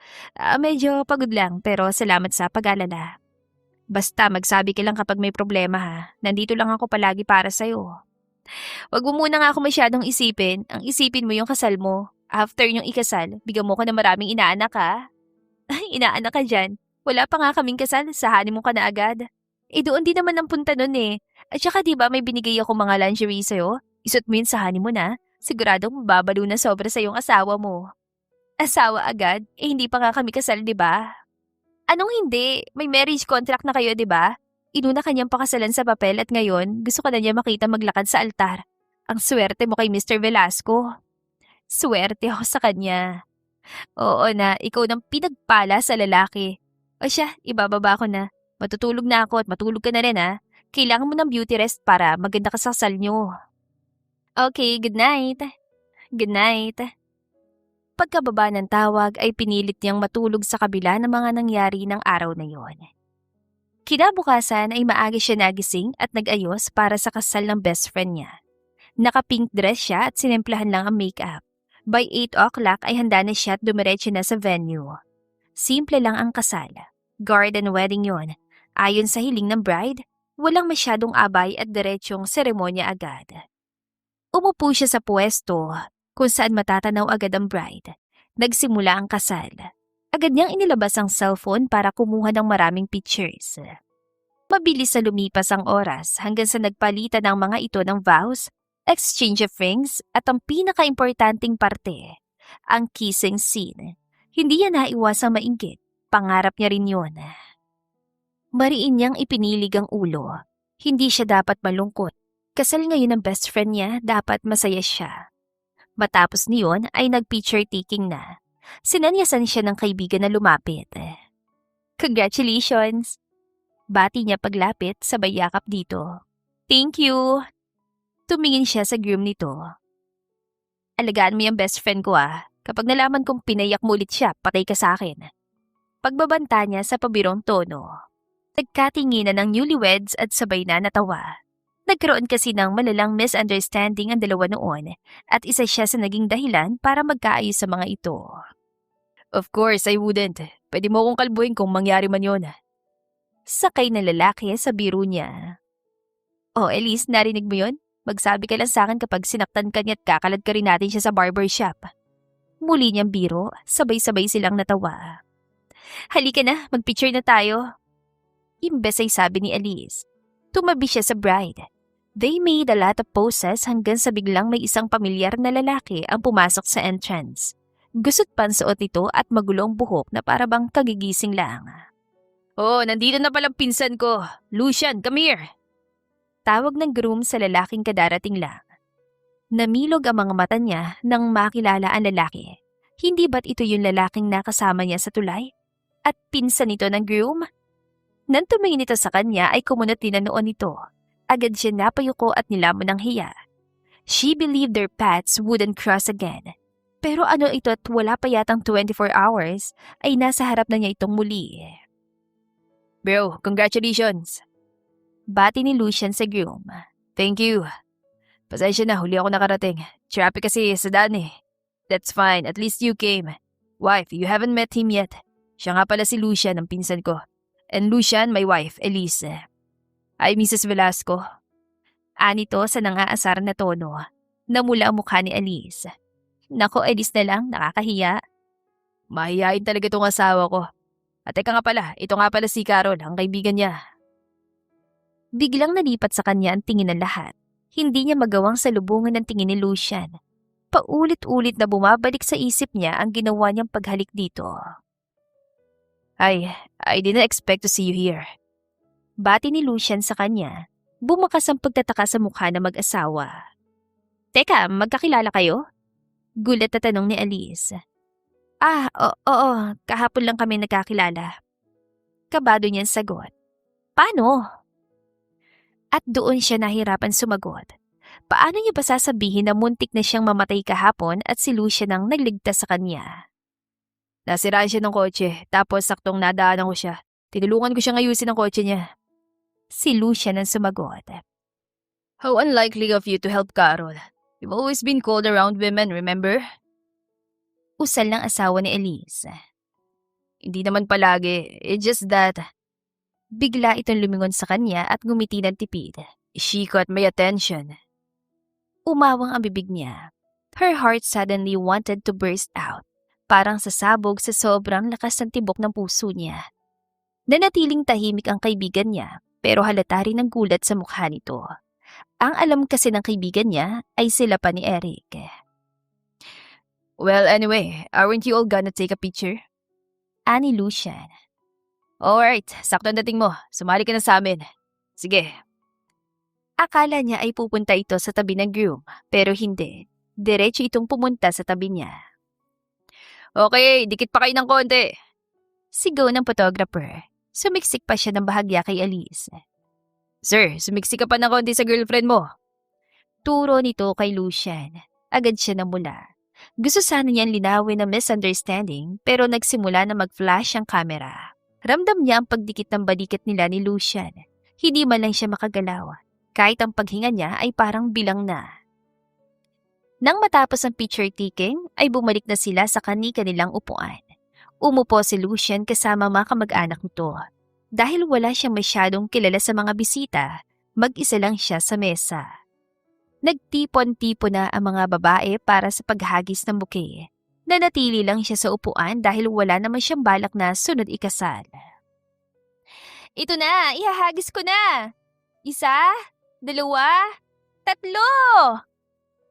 Medyo pagod lang pero salamat sa pag-alala. Basta magsabi ka lang kapag may problema ha. Nandito lang ako palagi para sa'yo. Huwag mo muna nga ako masyadong isipin. Ang isipin mo yung kasal mo. After yung ikasal, bigyan mo ko ng maraming inaanak ha. Ay, inaanak ka dyan. Wala pa nga kaming kasal, sahanin mo ka na agad. Doon din naman ang punta nun eh. At saka diba may binigay ako mga lingerie sa'yo? Isot mo yun sahanin mo na. Siguradong mababalo na sobra sa yung asawa mo. Asawa agad? Hindi pa nga kami kasal, diba? Anong hindi? May marriage contract na kayo, diba? Inuna kanyang pakasalan sa papel at ngayon gusto ka na niya makita maglakad sa altar. Ang swerte mo kay Mr. Velasco. Swerte ako sa kanya. Oo na, ikaw nang pinagpala sa lalaki. O siya, ibababa ko na. Matutulog na ako at matulog ka na rin ha. Kailangan mo ng beauty rest para maganda ka sa kasal nyo. Okay, good night. Good night. Pagkababa ng tawag ay pinilit niyang matulog sa kabila ng mga nangyari ng araw na yon. Kinabukasan ay maaga siya nagising at nag-ayos para sa kasal ng best friend niya. Naka-pink dress siya at sinimplahan lang ang makeup. By 8 o'clock ay handa na siya at dumiretso na sa venue. Simple lang ang kasal. Garden wedding yon. Ayon sa hiling ng bride, walang masyadong abay at diretsyong seremonya agad. Umupo siya sa pwesto kung saan matatanaw agad ang bride. Nagsimula ang kasal. Agad niyang inilabas ang cellphone para kumuha ng maraming pictures. Mabilis na lumipas ang oras hanggang sa nagpalitan ng mga ito ng vows, exchange of rings at ang pinaka-importanting parte, ang kissing scene. Hindi niya naiwasang mainggit. Pangarap niya rin yun. Mariin niyang ipinilig ang ulo. Hindi siya dapat malungkot. Kasal ngayon ng best friend niya, dapat masaya siya. Matapos niyon ay nag-picture taking na. Sinanyasan siya ng kaibigan na lumapit. Congratulations! Bati niya paglapit sabay yakap dito. Thank you! Tumingin siya sa groom nito. Alagaan mo yung best friend ko ah. Kapag nalaman kong pinayak mo ulit siya, patay ka sa akin. Pagbabanta niya sa pabirong tono. Nagkatinginan ng newlyweds at sabay na natawa. Nagkaroon kasi ng malalang misunderstanding ang dalawa noon at isa siya sa naging dahilan para magkaayos sa mga ito. Of course, I wouldn't. Pwede mo akong kalbuhin kung mangyari man yun. Sakay na lalaki sa biro niya. Oh, Elise, narinig mo yun? Magsabi ka lang sa akin kapag sinaktan ka niya at kakalad ka rin natin siya sa barbershop. Muli niyang biro, sabay-sabay silang natawa. Halika na, magpicture na tayo. Imbes ay sabi ni Elise. Tumabi siya sa bride. They made a lot of poses hanggang sa biglang may isang pamilyar na lalaki ang pumasok sa entrance. Gusot pansuot ito at magulong buhok na parabang kagigising lang. Oh, nandito na palang pinsan ko. Lucian, come here. Tawag ng groom sa lalaking kadarating lang. Namilog ang mga mata niya nang makilala ang lalaki. Hindi ba't ito yung lalaking nakasama niya sa tulay? At pinsan ito ng groom? Nang tumingin ito sa kanya ay kumunot din ang noon nito. Agad siya napayuko at nilamon ng hiya. She believed their paths wouldn't cross again. Pero ano ito at wala pa yatang 24 hours ay nasa harap na niya itong muli. Bro, congratulations! Bati ni Lucian sa groom. Thank you. Pasensya na, huli ako nakarating. Traffic kasi sa daan eh. That's fine, at least you came. Wife, you haven't met him yet. Siya nga pala si Lucian, ang pinsan ko. And Lucian, my wife, Elise. Ay, Mrs. Velasco. Anito sa nangaasar na tono. Namula ang mukha ni Elise. Nako, Elise na lang, nakakahiya. Mahihain talaga itong asawa ko. At teka nga pala, ito nga pala si Carol, ang kaibigan niya. Biglang nalipat sa kanya ang tingin ng lahat. Hindi niya magawang salubungan ng tingin ni Lucian. Paulit-ulit na bumabalik sa isip niya ang ginawa niyang paghalik dito. I didn't expect to see you here. Bati ni Lucian sa kanya. Bumakas ang pagtataka sa mukha ng mag-asawa. Teka, magkakilala kayo? Gulat na tanong ni Alice. Oo, kahapon lang kami nagkakilala. Kabado niyang sagot. Paano? At doon siya nahirapan sumagot. Paano niya ba sasabihin na muntik na siyang mamatay kahapon at si Lucian ang nagligtas sa kanya? Nasiraan siya ng kotse, tapos saktong nadaanan ko siya. Tinulungan ko siyang ayusin ang kotse niya. Si Lucian ang sumagot. How unlikely of you to help Carol. You've always been cold around women, remember? Usal ng asawa ni Elise. Hindi naman palagi, it's just that Bigla itong lumingon sa kanya at ngumiti ng tipid. she caught my attention. Umawang ang bibig niya. Her heart suddenly wanted to burst out. Parang sasabog sa sobrang lakas ng tibok ng puso niya. Nanatiling tahimik ang kaibigan niya, pero halata rin ang gulat sa mukha nito. Ang alam kasi ng kaibigan niya ay sila pa ni Eric. Well, anyway, aren't you all gonna take a picture? Ani Lucian. Alright, sakto ang dating mo. Sumali ka na sa amin. Sige. Akala niya ay pupunta ito sa tabi ng groom, pero hindi. Diretso itong pumunta sa tabi niya. Okay, dikit pa kayo ng konti. Sigaw ng photographer. Sumiksik pa siya ng bahagya kay Alice. Sir, sumiksi ka pa ng konti sa girlfriend mo. Turo nito kay Lucian. Agad siya namula. Gusto sana niyang linawin ang misunderstanding, pero nagsimula na mag-flash ang camera. Ramdam niya ang pagdikit ng balikat nila ni Lucian. Hindi man lang siya makagalaw. Kahit ang paghinga niya ay parang bilang na. Nang matapos ang picture taking, ay bumalik na sila sa kani-kanilang upuan. Umupo si Lucian kasama mga kamag-anak nito. Dahil wala siyang masyadong kilala sa mga bisita, mag-isa lang siya sa mesa. Nagtipon-tipon na ang mga babae para sa paghagis ng bouquet. Nanatili lang siya sa upuan dahil wala naman siyang balak na sunod ikasal. Ito na, ihahagis ko na! 1, 2, 3!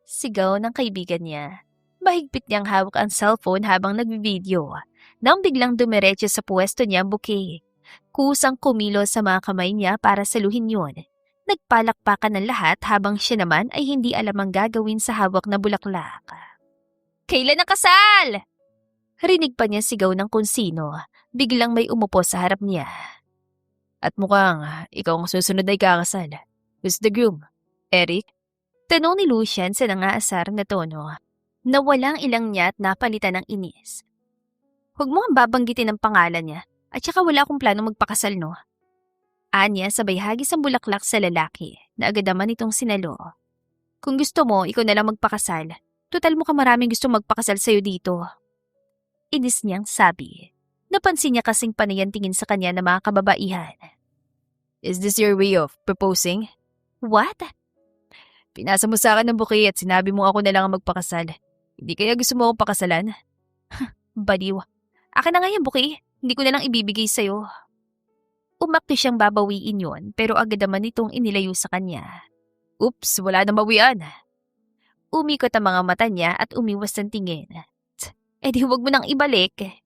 Sigaw ng kaibigan niya. Mahigpit niyang hawak ang cellphone habang nagbi-video. Nang biglang dumiretso sa pwesto niya ang bouquet. Kusang kumilos sa mga kamay niya para saluhin yun. Nagpalakpakan ng lahat habang siya naman ay hindi alam ang gagawin sa hawak na bulaklak. Kailan ang kasal? Rinig pa niya sigaw ng kung sino. Biglang may umupo sa harap niya. At mukhang ikaw ang susunod ay kakasal. Who's the groom? Eric? Tanong ni Lucian sa nangaasar na tono. Nawalang ilang niya at napalitan ng inis. Huwag mo ang babanggitin ang pangalan niya at saka wala akong plano magpakasal, no? Anya sabay hagis ang bulaklak sa lalaki na agad naman itong sinalo. Kung gusto mo, ikaw na lang magpakasal. Total mo ka maraming gusto magpakasal sa'yo dito. Inis niyang sabi. Napansin niya kasing panayan tingin sa kanya ng mga kababaihan. Is this your way of proposing? What? Pinasa mo sa akin ng bouquet at sinabi mo ako na lang ang magpakasal. Hindi kaya gusto mo akong pakasalan? Baliw. Akin na nga yung bouquet. Hindi ko na lang ibibigay sa'yo. Umakto siyang babawiin yon pero agad naman itong inilayo sa kanya. Oops, wala na mawian. Umikot ang mga mata niya at umiwas ng tingin. Di huwag mo nang ibalik.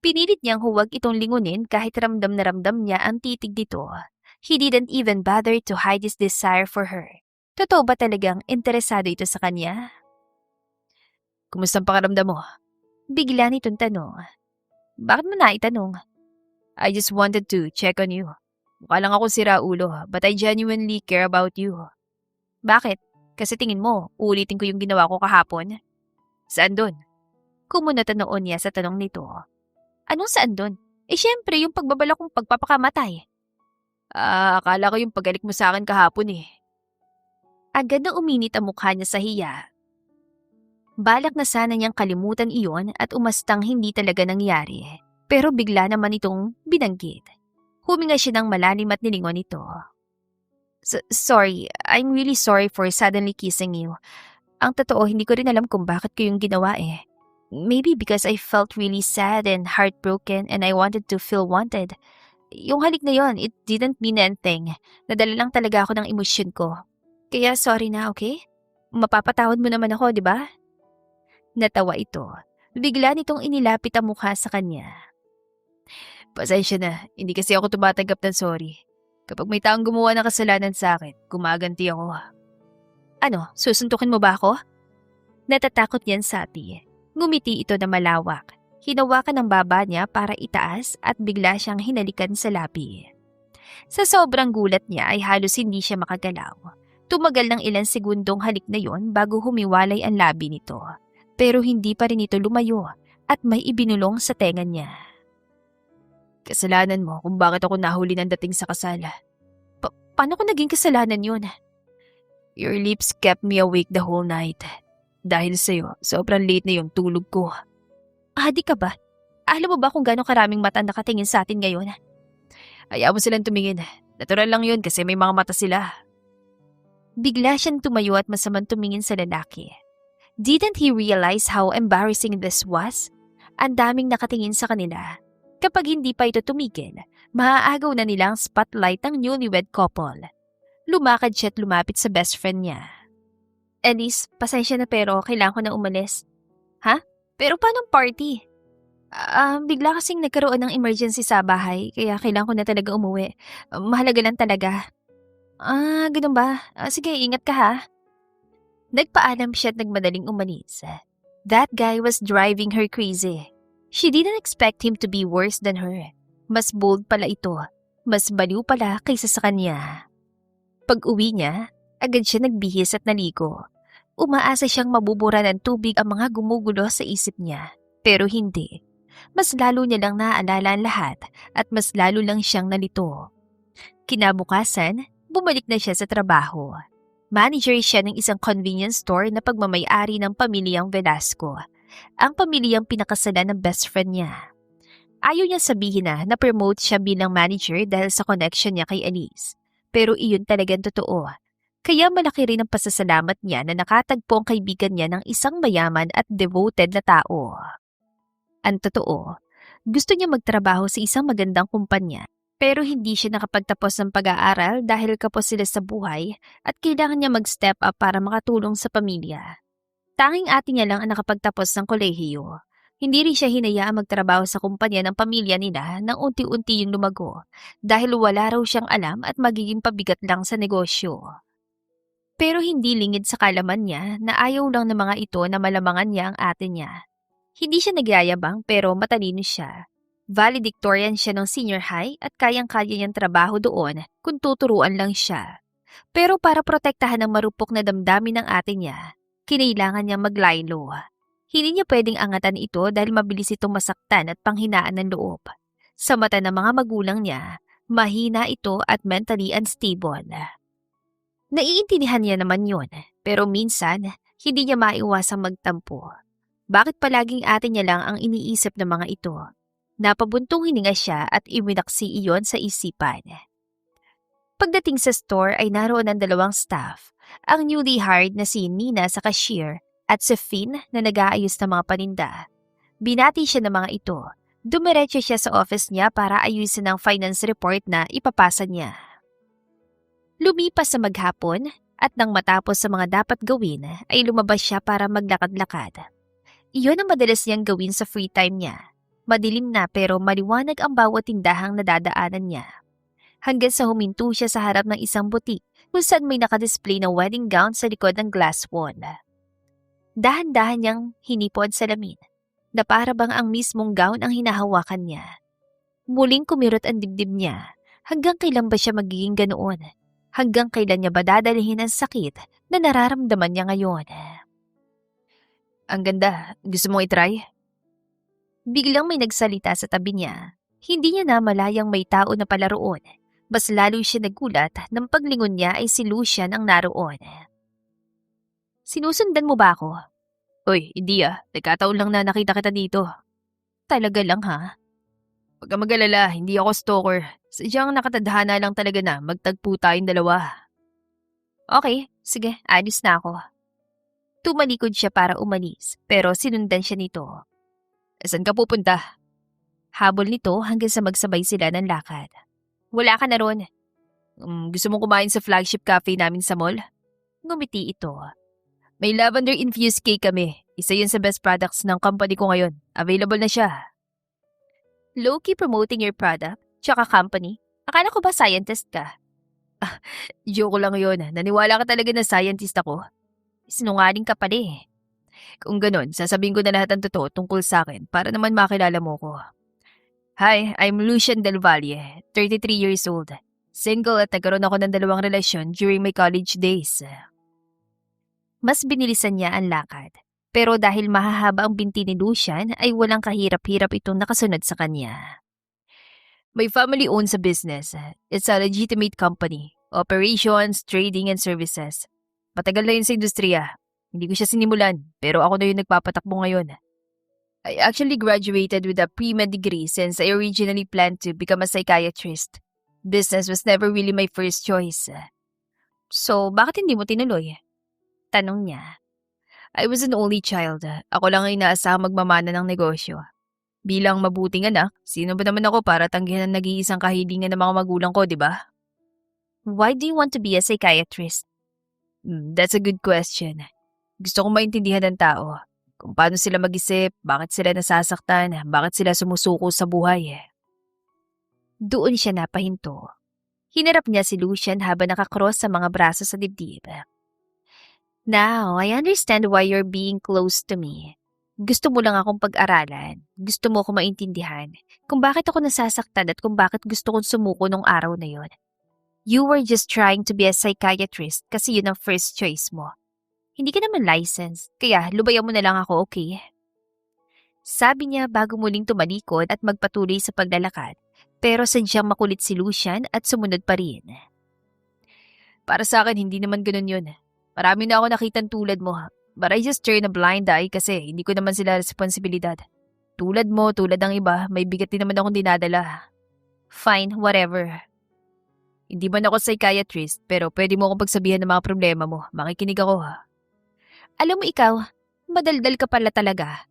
Pinilit niyang huwag itong lingunin kahit ramdam na ramdam niya ang titig dito. He didn't even bother to hide his desire for her. Totoo ba talagang interesado ito sa kanya? Kumusta ang pakiramdam mo? Bigla nitong tanong. Bakit mo na itanong? I just wanted to check on you. Mukha lang ako sira ulo, but I genuinely care about you. Bakit? Kasi tingin mo, ulitin ko yung ginawa ko kahapon? Saan dun? Kumunot ang noon niya sa tanong nito. Anong saan dun? Syempre yung pagbabala kong pagpapakamatay. Akala ko yung pagalik mo sa akin kahapon eh. Agad na uminit ang mukha niya sa hiya. Balak na sana niyang kalimutan iyon at umastang hindi talaga nangyari. Pero bigla naman itong binanggit. Huminga siya ng malalim at nilingon ito. Sorry, I'm really sorry for suddenly kissing you. Ang totoo, hindi ko rin alam kung bakit ko yung ginawa eh. Maybe because I felt really sad and heartbroken and I wanted to feel wanted. Yung halik na yon, it didn't mean anything. Nadala lang talaga ako ng emosyon ko. Kaya sorry na, okay? Mapapatawad mo naman ako, di ba? Natawa ito. Bigla nitong inilapit ang mukha sa kanya. Pasensya na, hindi kasi ako tumatanggap ng sorry. Kapag may taong gumawa ng kasalanan sa akin, gumaganti ako. Ano, susuntukin mo ba ako? Natatakot yan sa ati. Ngumiti ito na malawak. Hinawakan ang baba niya para itaas at bigla siyang hinalikan sa labi. Sa sobrang gulat niya ay halos hindi siya makagalaw. Tumagal ng ilang segundong halik na yon bago humiwalay ang labi nito. Pero hindi pa rin ito lumayo at may ibinulong sa tenga niya. Kasalanan mo kung bakit ako nahuli ng dating sa kasal. Paano ko naging kasalanan yun? Your lips kept me awake the whole night. Dahil sa'yo, sobrang late na yung tulog ko. Adi ka ba? Alam mo ba kung gano'ng karaming mata nakatingin sa atin ngayon? Ayaw mo silang tumingin. Natural lang yun kasi may mga mata sila. Bigla siyang tumayo at masamang tumingin sa lalaki. Didn't he realize how embarrassing this was? Ang daming nakatingin sa kanila. Kapag hindi pa ito tumigil, maaagaw na nilang spotlight ang newlywed couple. Lumakad siya at lumapit sa best friend niya. Elise, pasensya na pero kailangan ko na umalis. Ha? Pero paano party? Bigla kasing nagkaroon ng emergency sa bahay, kaya kailangan ko na talaga umuwi. Mahalaga lang talaga. Ganun ba? Sige, ingat ka ha. Nagpaalam siya at nagmadaling umalis. That guy was driving her crazy. She didn't expect him to be worse than her. Mas bold pala ito. Mas baliw pala kaysa sa kanya. Pag-uwi niya, agad siya nagbihis at naligo. Umaasa siyang mabubura ng tubig ang mga gumugulo sa isip niya. Pero hindi. Mas lalo niya lang naaalala ang lahat at mas lalo lang siyang nalito. Kinabukasan, bumalik na siya sa trabaho. Manager siya ng isang convenience store na pagmamay-ari ng pamilyang Velasco. Ang pamilyang pinakasalan ng best friend niya. Ayaw niya sabihin na na-promote siya bilang manager dahil sa connection niya kay Elise. Pero iyon talagang totoo. Kaya malaki rin ang pasasalamat niya na nakatagpo ang kaibigan niya ng isang mayaman at devoted na tao. Ang totoo, gusto niya magtrabaho sa isang magandang kumpanya pero hindi siya nakapagtapos ng pag-aaral dahil kapos sila sa buhay at kailangan niya mag-step up para makatulong sa pamilya. Tanging ate niya lang ang nakapagtapos ng kolehiyo. Hindi rin siya hinayaang magtrabaho sa kumpanya ng pamilya nila nang unti-unti yung lumago dahil wala raw siyang alam at magiging pabigat lang sa negosyo. Pero hindi lingid sa kalaman niya na ayaw lang ng mga ito na malamangan niya ang ate niya. Hindi siya nagyayabang pero matalino siya. Valedictorian siya ng senior high at kayang-kaya niyang trabaho doon kung tuturuan lang siya. Pero para protektahan ang marupok na damdamin ng ate niya, kinailangan niya maglaylo. Hindi niya pwedeng angatan ito dahil mabilis itong masaktan at panghinaan ng loob. Sa mata ng mga magulang niya, mahina ito at mentally unstable. Naiintindihan niya naman yun, pero minsan, hindi niya maiwasang magtampo. Bakit palaging ate niya lang ang iniisip ng mga ito? Napabuntong hininga siya at iwinaksi iyon sa isipan. Pagdating sa store ay naroon ang dalawang staff, ang newly hired na si Nina sa cashier at si Finn na nag-aayos ng mga paninda. Binati siya ng mga ito. Dumiretso siya sa office niya para ayusin ang finance report na ipapasa niya. Lumipas sa maghapon at nang matapos sa mga dapat gawin ay lumabas siya para maglakad-lakad. Iyon ang madalas niyang gawin sa free time niya. Madilim na pero maliwanag ang bawat tindahang nadadaanan niya. Hanggang sa huminto siya sa harap ng isang butik kung saan may nakadisplay na wedding gown sa likod ng glass wall. Dahan-dahan niyang hinipod sa salamin na para bang ang mismong gown ang hinahawakan niya. Muling kumirot ang dibdib niya. Hanggang kailan ba siya magiging ganoon? Hanggang kailan niya ba dadalhin ang sakit na nararamdaman niya ngayon? Ang ganda. Gusto mong itry? Biglang may nagsalita sa tabi niya. Hindi niya namalayang may tao na pala roon. Mas lalo siya nagulat nang paglingon niya ay si Lucian ang naroon. Sinusundan mo ba ako? Uy, hindi Nagkataon lang na nakita kita dito. Talaga lang ha? Huwag kang mag-alala, hindi ako stalker. Sadyang nakatadhana lang talaga na magtagpo tayong dalawa. Okay, sige, alis na ako. Tumalikod siya para umalis, pero sinundan siya nito. Saan ka pupunta? Habol nito hanggang sa magsabay sila ng lakad. Wala ka na ron. Gusto mong kumain sa flagship cafe namin sa mall? Ngumiti ito. May lavender-infused cake kami. Isa yun sa best products ng company ko ngayon. Available na siya. Low-key promoting your product, tsaka company. Akala ko ba scientist ka? Joke lang yun. Naniwala ka talaga na scientist ako? Sinungaling ka pala eh. Kung ganun, sasabihin ko na lahat ng totoo tungkol sa akin para naman makilala mo ko. Hi, I'm Lucian Del Valle, 33 years old. Single at nagkaroon ako ng 2 relasyon during my college days. Mas binilisan niya ang lakad. Pero dahil mahahaba ang binti ni Lucian ay walang kahirap-hirap itong nakasunod sa kanya. My family owns a business. It's a legitimate company. Operations, trading, and services. Matagal na yun sa industriya. Hindi ko siya sinimulan, pero ako na yung nagpapatakbo ngayon. I actually graduated with a pre-med degree since I originally planned to become a psychiatrist. Business was never really my first choice. So, bakit hindi mo tinuloy? Tanong niya. I was an only child. Ako lang ang inaasahang magmamana ng negosyo. Bilang mabuting anak, sino ba naman ako para tanggihan ang nag-iisang kahilingan ng mga magulang ko, di ba? Why do you want to be a psychiatrist? That's a good question. Gusto kong maintindihan ng tao. Kung paano sila mag-isip, bakit sila nasasaktan, bakit sila sumusuko sa buhay. Doon siya napahinto. Hinarap niya si Lucian habang nakakross sa mga braso sa dibdib. Now, I understand why you're being close to me. Gusto mo lang akong pag-aralan. Gusto mo akong maintindihan kung bakit ako nasasaktan at kung bakit gusto kong sumuko nung araw na yon. You were just trying to be a psychiatrist kasi yun ang first choice mo. Hindi ka naman licensed, kaya lubayan mo na lang ako, okay? Sabi niya bago muling tumalikod at magpatuloy sa paglalakad, pero sadyang makulit si Lucian at sumunod pa rin. Para sa akin, hindi naman ganun yun. Marami na ako nakitang tulad mo, but I just turn a blind eye kasi hindi ko naman sila responsibilidad. Tulad mo, tulad ng iba, may bigat din naman akong dinadala. Fine, whatever. Hindi man ako psychiatrist, pero pwede mo akong pagsabihan ng mga problema mo. Makikinig ako. Alam mo ikaw, madaldal ka pala talaga.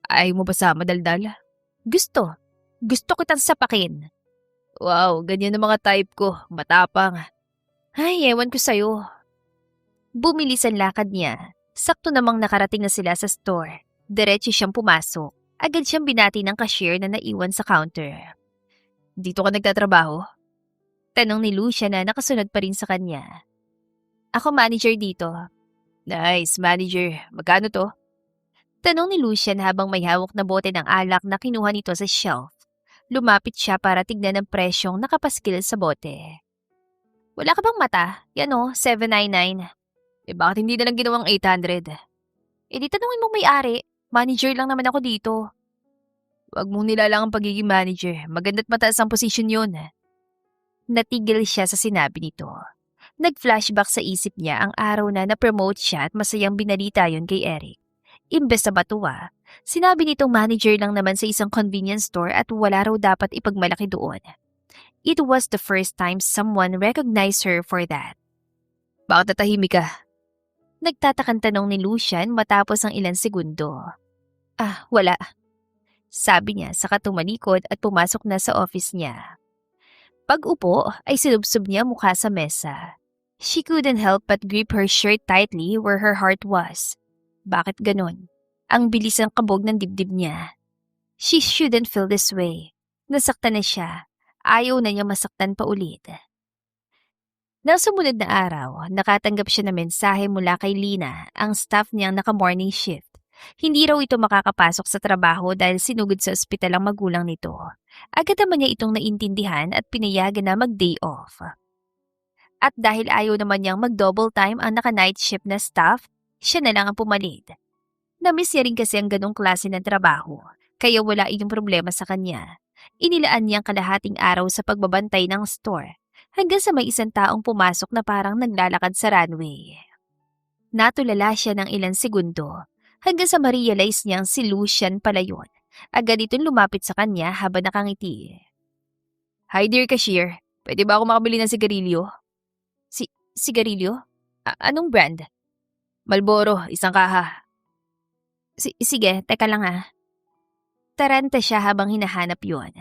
Ayaw mo ba sa madaldal? Gusto. Gusto kitang sapakin. Wow, ganyan ang mga type ko. Matapang. Ay, ewan ko sa'yo. Bumilis ang lakad niya. Sakto namang nakarating na sila sa store. Diretso siyang pumasok. Agad siyang binati ng cashier na naiwan sa counter. Dito ka nagtatrabaho? Tanong ni Lucia na nakasunod pa rin sa kanya. Ako manager dito. Nice, manager. Magkano to? Tanong ni Lucian habang may hawak na bote ng alak na kinuha nito sa shelf. Lumapit siya para tignan ang presyong nakapaskil sa bote. Wala ka bang mata? Yan o, $7.99. Bakit hindi na lang ginawang 800? Di tanungin mong may-ari. Manager lang naman ako dito. Huwag mong nilalang ang pagiging manager. Maganda't mataas ang posisyon yun. Natigil siya sa sinabi nito. Nag-flashback sa isip niya ang araw na na-promote siya at masayang binalita yon kay Eric. Imbes na matuwa, sinabi nitong manager lang naman sa isang convenience store at wala raw dapat ipagmalaki doon. It was the first time someone recognized her for that. Bakit natahimik ka? Nagtatakang tanong ni Lucian matapos ang ilang segundo. Wala. Sabi niya saka tumalikod at pumasok na sa office niya. Pag-upo ay sinubsob niya mukha sa mesa. She couldn't help but grip her shirt tightly where her heart was. Bakit ganon? Ang bilis ng kabog ng dibdib niya. She shouldn't feel this way. Nasaktan na siya. Ayaw na niya masaktan pa ulit. Nang sumunod na araw, nakatanggap siya ng mensahe mula kay Lina, ang staff niyang naka-morning shift. Hindi raw ito makakapasok sa trabaho dahil sinugod sa ospital ang magulang nito. Agad naman niya itong naintindihan at pinayagan na mag-day off. At dahil ayaw naman niyang mag-double time ang naka-night shift na staff, siya na lang ang pumalit. Namiss niya rin kasi ang ganong klase ng trabaho, kaya wala iyong problema sa kanya. Inilaan niyang kalahating araw sa pagbabantay ng store, hanggang sa may isang taong pumasok na parang naglalakad sa runway. Natulala siya ng ilang segundo, hanggang sa ma-realize niyang si Lucian pala yun. Agad itong lumapit sa kanya habang nakangiti. Hi dear cashier, pwede ba ako makabili ng sigarilyo? Sigarilyo? Anong brand? Malboro, isang kaha. Sige, teka lang ah. Taranta siya habang hinahanap yon.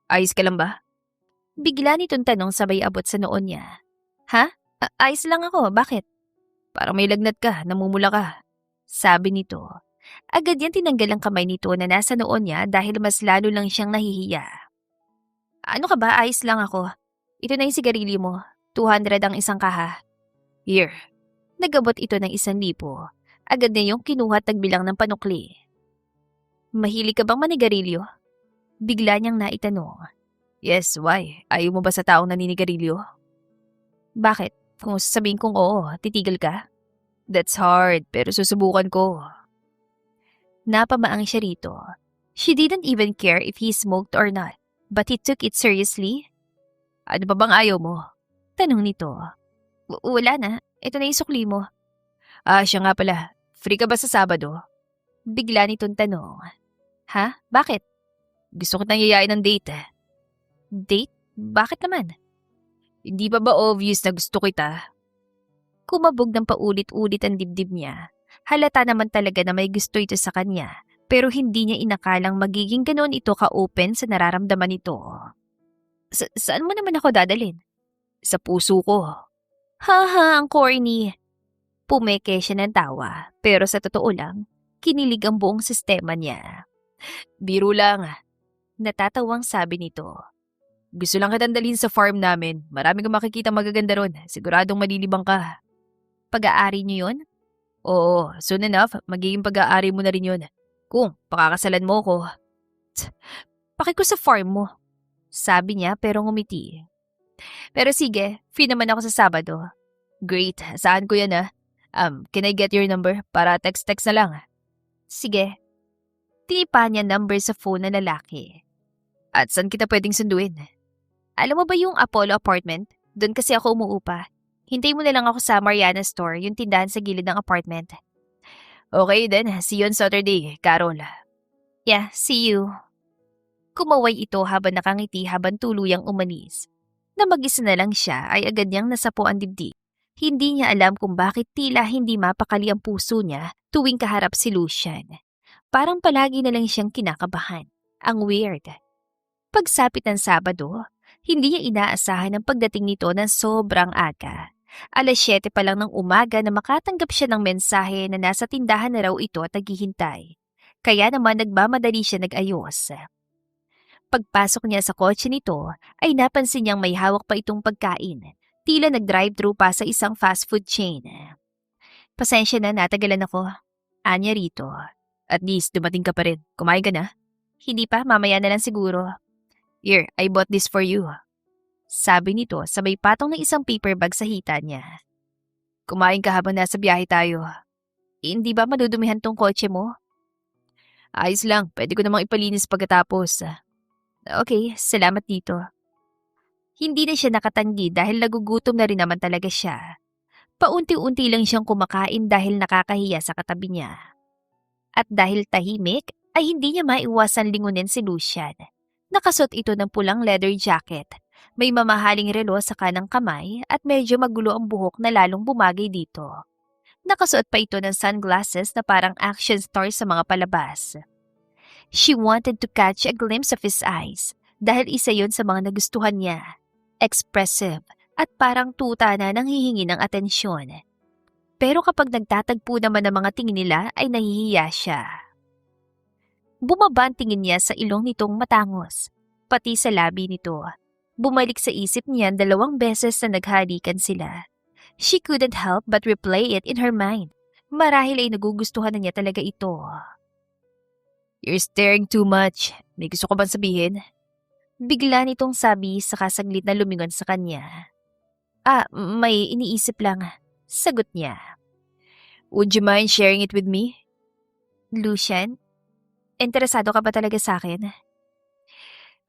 Ayos ka lang ba? Bigla nitong tanong sabay abot sa noon niya. Ha? Ayos lang ako, bakit? Parang may lagnat ka, namumula ka. Sabi nito. Agad yan tinanggal ang kamay nito na nasa noon niya dahil mas lalo lang siyang nahihiya. Ano ka ba? Ayos lang ako. Ito na yung sigarilyo mo. 200 ang isang kaha. Here. Nagabot ito ng 1,000. Agad na yung kinuha at nagbilang ng panukli. Mahilig ka bang manigarilyo? Bigla niyang naitanong. Yes, why? Ayaw mo ba sa taong naninigarilyo? Bakit? Kung sasabihin kong oo, titigil ka? That's hard, pero susubukan ko. Napamaang siya rito. She didn't even care if he smoked or not, but he took it seriously. Ano pa bang ayaw mo? Tanong nito. Wala na, ito na yung sukli mo. Siya nga pala. Free ka ba sa Sabado? Bigla nitong tanong. Ha? Bakit? Gusto kitang yayain ng date. Date? Bakit naman? Hindi pa ba obvious na gusto kita? Kumabog ng paulit-ulit ang dibdib niya. Halata naman talaga na may gusto ito sa kanya, pero hindi niya inakalang magiging ganoon ito ka-open sa nararamdaman nito. Saan mo naman ako dadalhin? Sa puso ko. Haha, ang corny. Pumeke siya ng tawa, pero sa totoo lang, kinilig ang buong sistema niya. Biro lang. Natatawang sabi nito. Gusto lang kitang dalhin sa farm namin. Marami kang makikita magaganda ron. Siguradong malilibang ka. Pag-aari niyo yun? Oo, soon enough, magiging pag-aari mo na rin yun. Kung pakakasalan mo ko. Paki ko sa farm mo. Sabi niya pero ngumiti. Pero sige, free naman ako sa Sabado. Great, saan ko yan can I get your number? Para text-text na lang. Sige. Tinipa niya number sa phone ng lalaki. At saan kita pwedeng sunduin? Alam mo ba yung Apollo apartment? Doon kasi ako umuupa. Hintay mo na lang ako sa Mariana Store, yung tindahan sa gilid ng apartment. Okay then, see you on Saturday, Carol. Yeah, see you. Kumaway ito habang nakangiti habang tuluyang umalis. Na mag-isa na lang siya ay agad niyang nasapo ang dibdib. Hindi niya alam kung bakit tila hindi mapakali ang puso niya tuwing kaharap si Lucian. Parang palagi na lang siyang kinakabahan. Ang weird. Pagsapit ng Sabado, hindi niya inaasahan ang pagdating nito ng sobrang aga. 7:00 pa lang ng umaga na makatanggap siya ng mensahe na nasa tindahan na raw ito at naghihintay. Kaya naman nagmamadali siya nag-ayos. Pagpasok niya sa kotse nito ay napansin niyang may hawak pa itong pagkain. Tila nag-drive-thru pa sa isang fast food chain. Pasensya na, natagalan ako. Anya rito. At least dumating ka pa rin. Kumain ka na? Hindi pa, mamaya na lang siguro. Here, I bought this for you. Sabi nito sabay patong ng isang paper bag sa hita niya. Kumain ka habang nasa biyahe tayo. Hindi ba madudumihan tong kotse mo? Ayos lang, pwede ko namang ipalinis pagkatapos. Okay, salamat dito. Hindi na siya nakatanggi dahil nagugutom na rin naman talaga siya. Paunti-unti lang siyang kumakain dahil nakakahiya sa katabi niya. At dahil tahimik, ay hindi niya maiwasan lingunin si Lucian. Nakasuot ito ng pulang leather jacket. May mamahaling relo sa kanang kamay at medyo magulo ang buhok na lalong bumagay dito. Nakasuot pa ito ng sunglasses na parang action star sa mga palabas. She wanted to catch a glimpse of his eyes dahil isa yon sa mga nagustuhan niya. Expressive at parang tuta na nang hihingi ng atensyon. Pero kapag nagtatagpo naman ng mga tingin nila ay nahihiya siya. Bumaba ang tingin niya sa ilong nitong matangos, pati sa labi nito. Bumalik sa isip niya 2 beses na naghalikan sila. She couldn't help but replay it in her mind. Marahil ay nagugustuhan na niya talaga ito. You're staring too much. May gusto ko bang sabihin? Bigla nitong sabi sa kasaglit na lumingon sa kanya. May iniisip lang. Sagot niya. Would you mind sharing it with me? Lucian, interesado ka ba talaga sa akin?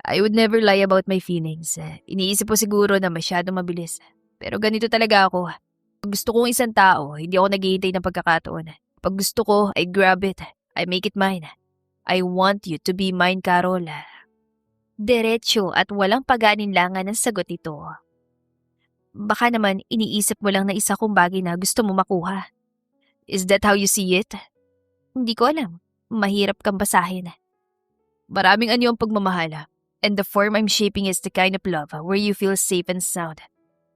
I would never lie about my feelings. Iniisip ko siguro na masyadong mabilis. Pero ganito talaga ako. Pag gusto kong isang tao, hindi ako naghihintay ng pagkakataon. Pag gusto ko, I grab it. I make it mine. I want you to be mine, Carol. Diretso at walang pag-aalinlangan ang sagot nito. Baka naman iniisip mo lang na isa kong bagay na gusto mo makuha. Is that how you see it? Hindi ko alam. Mahirap kang basahin. Maraming anyo ang pagmamahal. And the form I'm shaping is the kind of love where you feel safe and sound.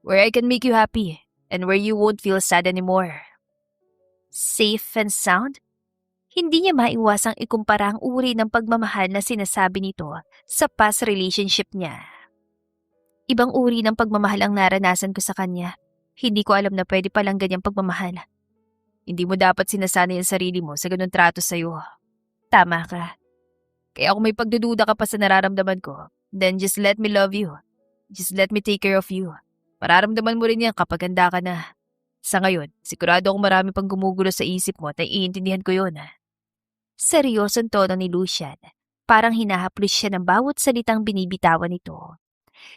Where I can make you happy. And where you won't feel sad anymore. Safe and sound? Hindi niya maiwasang ikumpara ang uri ng pagmamahal na sinasabi nito sa past relationship niya. Ibang uri ng pagmamahal ang naranasan ko sa kanya. Hindi ko alam na pwede palang ganyang pagmamahal. Hindi mo dapat sinasanay ang sarili mo sa ganun trato sa'yo. Tama ka. Kaya kung may pagdududa ka pa sa nararamdaman ko, then just let me love you. Just let me take care of you. Mararamdaman mo rin yan kapag handa ka na. Sa ngayon, sigurado akong marami pang gumugulo sa isip mo at naiintindihan ko yun. Seryosong tono ni Lucian. Parang hinahaplos siya ng bawat salitang binibitawan nito.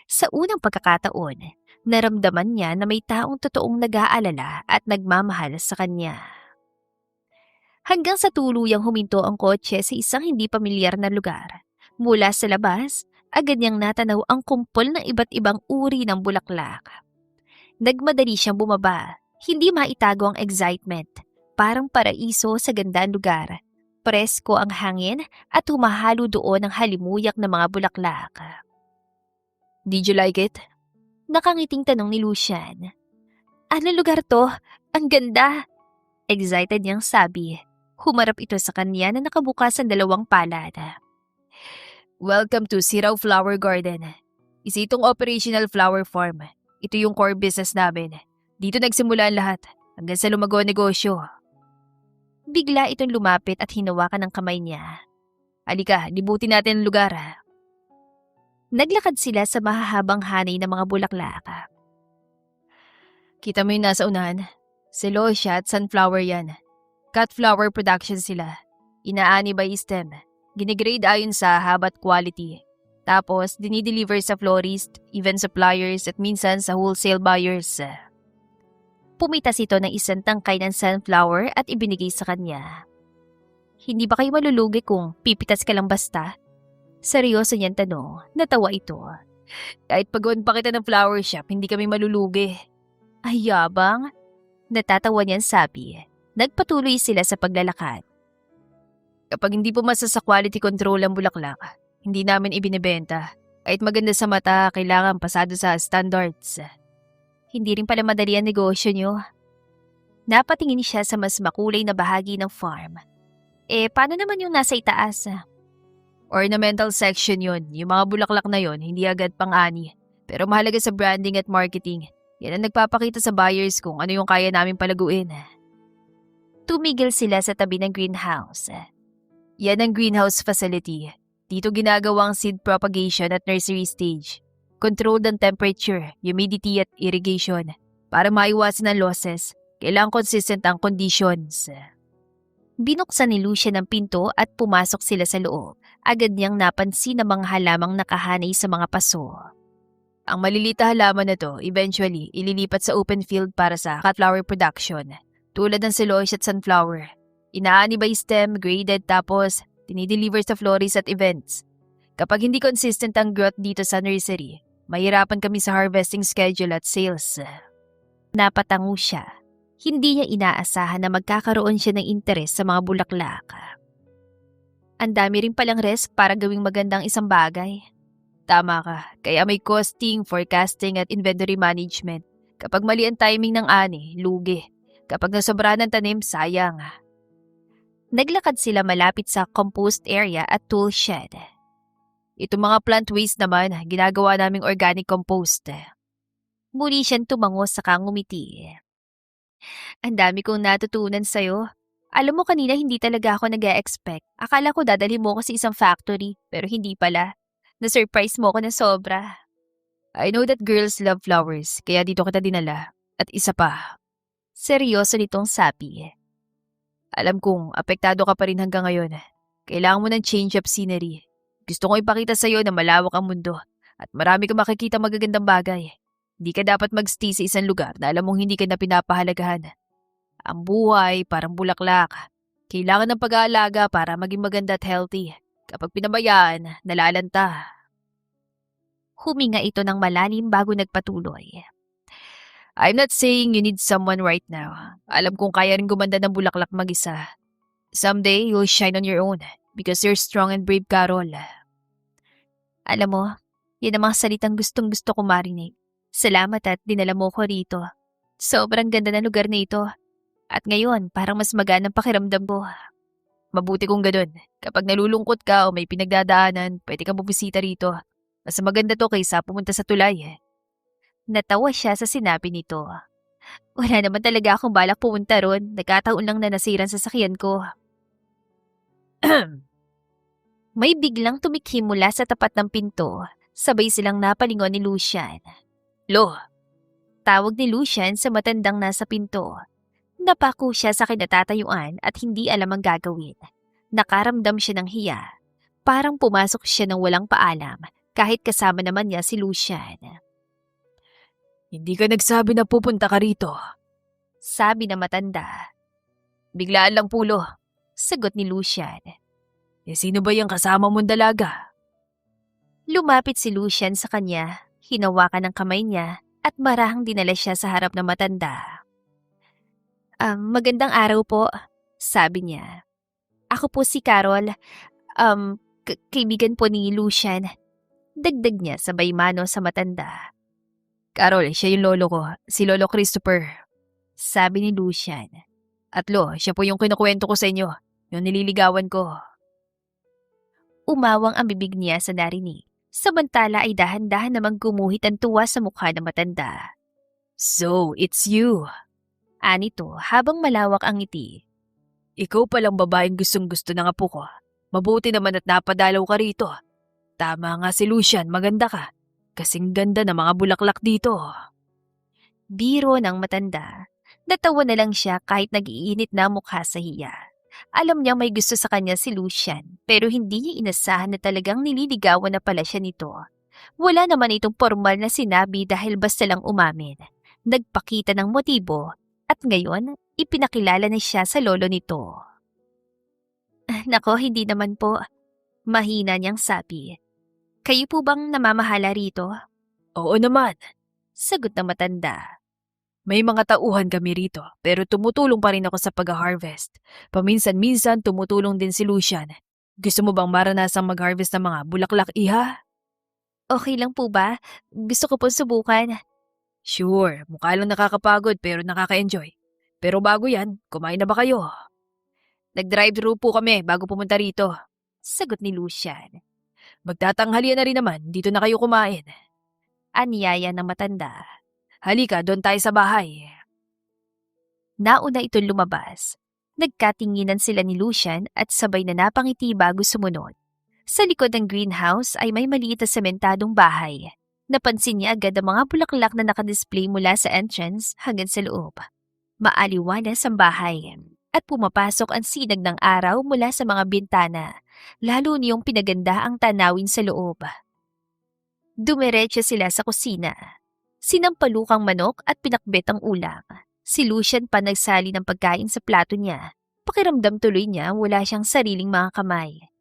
Sa unang pagkakataon, naramdaman niya na may taong totoong nag-aalala at nagmamahal sa kanya. Hanggang sa tuluyang huminto ang kotse sa isang hindi pamilyar na lugar. Mula sa labas, agad niyang natanaw ang kumpol ng iba't ibang uri ng bulaklak. Nagmadali siyang bumaba, hindi maitago ang excitement. Parang paraiso sa gandang lugar. Presko ang hangin at humahalo doon ang halimuyak ng mga bulaklak. Did you like it? Nakangiting tanong ni Lucian. Ano lugar to? Ang ganda! Excited niyang sabi. Humarap ito sa kanya na nakabukas ang dalawang palad. Welcome to Siraw Flower Garden. Isa itong operational flower farm. Ito yung core business namin. Dito nagsimula ang lahat, hanggang sa lumago ang negosyo. Bigla itong lumapit at hinawakan ng kamay niya. Halika, libutin natin ang lugar. Naglakad sila sa mahahabang hanay ng mga bulaklak. Kita mo yung nasa unahan? Celosia at sunflower yan. Cut flower production sila. Inaani by stem. Ginigrade ayon sa habat quality. Tapos, dinideliver sa florist, even suppliers at minsan sa wholesale buyers. Pumitas ito ng isang tangkay ng sunflower at ibinigay sa kanya. Hindi ba kayo malulugi kung pipitas ka lang basta? Seryoso niyang tanong, natawa ito. Kahit pagawin pa kita ng flower shop, hindi kami malulugi. Ay yabang? Natatawa niyang sabi. Nagpatuloy sila sa paglalakad. Kapag hindi pumasa sa quality control ang bulaklak, hindi namin ibinebenta. Kahit maganda sa mata, kailangan pasado sa standards. Hindi rin pala madali ang negosyo niyo. Napatingin siya sa mas makulay na bahagi ng farm. Paano naman yung nasa itaas? Ornamental section yun. Yung mga bulaklak na yun, hindi agad pang-ani. Pero mahalaga sa branding at marketing. Yan ang nagpapakita sa buyers kung ano yung kaya namin palaguin. Tumigil sila sa tabi ng greenhouse. Yan ang greenhouse facility. Dito ginagawa ang seed propagation at nursery stage. Controlled ang temperature, humidity at irrigation. Para maiwasan ang losses, kailangan consistent ang conditions. Binuksan ni Lucia ng pinto at pumasok sila sa loob. Agad niyang napansin ang mga halamang nakahanay sa mga paso. Ang maliliit na halaman na to, eventually, ililipat sa open field para sa cut flower production. Tulad ng celosia at sunflower. Inaani by stem, graded, tapos dinideliver sa florist at events. Kapag hindi consistent ang growth dito sa nursery, mahirapan kami sa harvesting schedule at sales. Napatango siya. Hindi niya inaasahan na magkakaroon siya ng interes sa mga bulaklak. Ang dami rin palang risk para gawing magandang isang bagay. Tama ka, kaya may costing, forecasting at inventory management. Kapag mali ang timing ng ani, lugi. Kapag nasobra ng tanim, sayang. Naglakad sila malapit sa compost area at tool shed. Itong mga plant waste naman, ginagawa naming organic compost. Muli siyang tumango sa ngumiti. Ang dami kong natutunan sa'yo. Alam mo kanina hindi talaga ako nag-e-expect. Akala ko dadalhin mo ko sa isang factory, pero hindi pala. Na-surprise mo ko na sobra. I know that girls love flowers, kaya dito kita dinala. At isa pa. Seryoso nitong sabi. Alam kong apektado ka pa rin hanggang ngayon. Kailangan mo ng change of scenery. Gusto kong ipakita sa'yo na malawak ang mundo at marami kang makikita magagandang bagay. Hindi ka dapat magstay sa isang lugar na alam mong hindi ka na pinapahalagahan. Ang buhay parang bulaklak. Kailangan ng pag-aalaga para maging maganda at healthy. Kapag pinabayaan, nalalanta. Huminga ito ng malalim bago nagpatuloy. I'm not saying you need someone right now. Alam kong kaya rin gumanda ng bulaklak mag-isa. Someday, you'll shine on your own because you're strong and brave, Carol. Alam mo, yan ang mga salitang gustong-gusto ko marinig. Salamat at dinala mo ko rito. Sobrang ganda ng lugar na ito. At ngayon, parang mas magaan ang pakiramdam ko. Mabuti kung ganun. Kapag nalulungkot ka o may pinagdadaanan, pwede kang bumisita rito. Mas maganda to kaysa pumunta sa tulay. Natawa siya sa sinabi nito. Wala naman talaga akong balak pumunta ron. Nagkataon lang na nasirang sasakyan ko. May biglang tumikhim mula sa tapat ng pinto. Sabay silang napalingon ni Lucian. Lo, Tawag ni Lucian sa matandang nasa pinto. Napako siya sa kinatatayuan at hindi alam ang gagawin. Nakaramdam siya ng hiya. Parang pumasok siya ng walang paalam kahit kasama naman niya si Lucian. hindi ka nagsabi na pupunta ka rito. Sabi na matanda. Biglaan lang pulo. Sagot ni Lucian. Sino ba yung kasama mong dalaga? Lumapit si Lucian sa kanya, hinawakan ang kamay niya at marahang dinala siya sa harap ng matanda. Magandang araw po, sabi niya. Ako po si Carol, kaibigan po ni Lucian. Dagdag niya sabay mano sa matanda. Carol, siya yung lolo ko. Si Lolo Christopher. Sabi ni Lucian. At Lo, siya po yung kinukwento ko sa inyo. Yung nililigawan ko. Umawang ang bibig niya sa narinig. Samantala ay dahan-dahan namang gumuhit ang tuwa sa mukha ng matanda. So, it's you. Anito habang malawak ang ngiti. Ikaw palang babaeng gustong-gusto ng apo ko. Mabuti naman at napadalaw ka rito. Tama nga si Lucian, maganda ka. Kasing ganda ng mga bulaklak dito. Biro ng matanda. Natawa na lang siya kahit nag-iinit na mukha sa hiya. Alam niya may gusto sa kanya si Lucian, pero hindi niya inasahan na talagang nililigawan na pala siya nito. Wala naman itong formal na sinabi dahil basta lang umamin. Nagpakita ng motibo at ngayon ipinakilala na siya sa lolo nito. Nako, hindi naman po. Mahina niyang sabi. Kayo po bang namamahala rito? Oo naman. Sagot ng matanda. May mga tauhan kami rito, pero tumutulong pa rin ako sa pag-harvest. Paminsan-minsan tumutulong din si Lucian. Gusto mo bang maranasang mag-harvest ng mga bulaklak, iha? Okay lang po ba? Gusto ko po subukan. Sure, mukha lang nakakapagod pero nakaka-enjoy. Pero bago yan, kumain na ba kayo? Nag-drive-thru po kami bago pumunta rito. Sagot ni Lucian. Magtatanghalian na rin naman, dito na kayo kumain. Anyaya ng matanda. Halika, doon tayo sa bahay. Nauna itong lumabas. Nagkatinginan sila ni Lucian at sabay na napangiti bago sumunod. Sa likod ng greenhouse ay may maliit na sementadong bahay. Napansin niya agad ang mga bulaklak na nakadisplay mula sa entrance hanggang sa loob. Maaliwalas ang bahay at pumapasok ang sinag ng araw mula sa mga bintana, lalo niyong pinaganda ang tanawin sa loob. Dumiretso sila sa kusina. Sinampalukang manok at pinakbet ang ulam. Si Lucian pa nagsali ng pagkain sa plato niya. Pakiramdam tuloy niya wala siyang sariling mga kamay.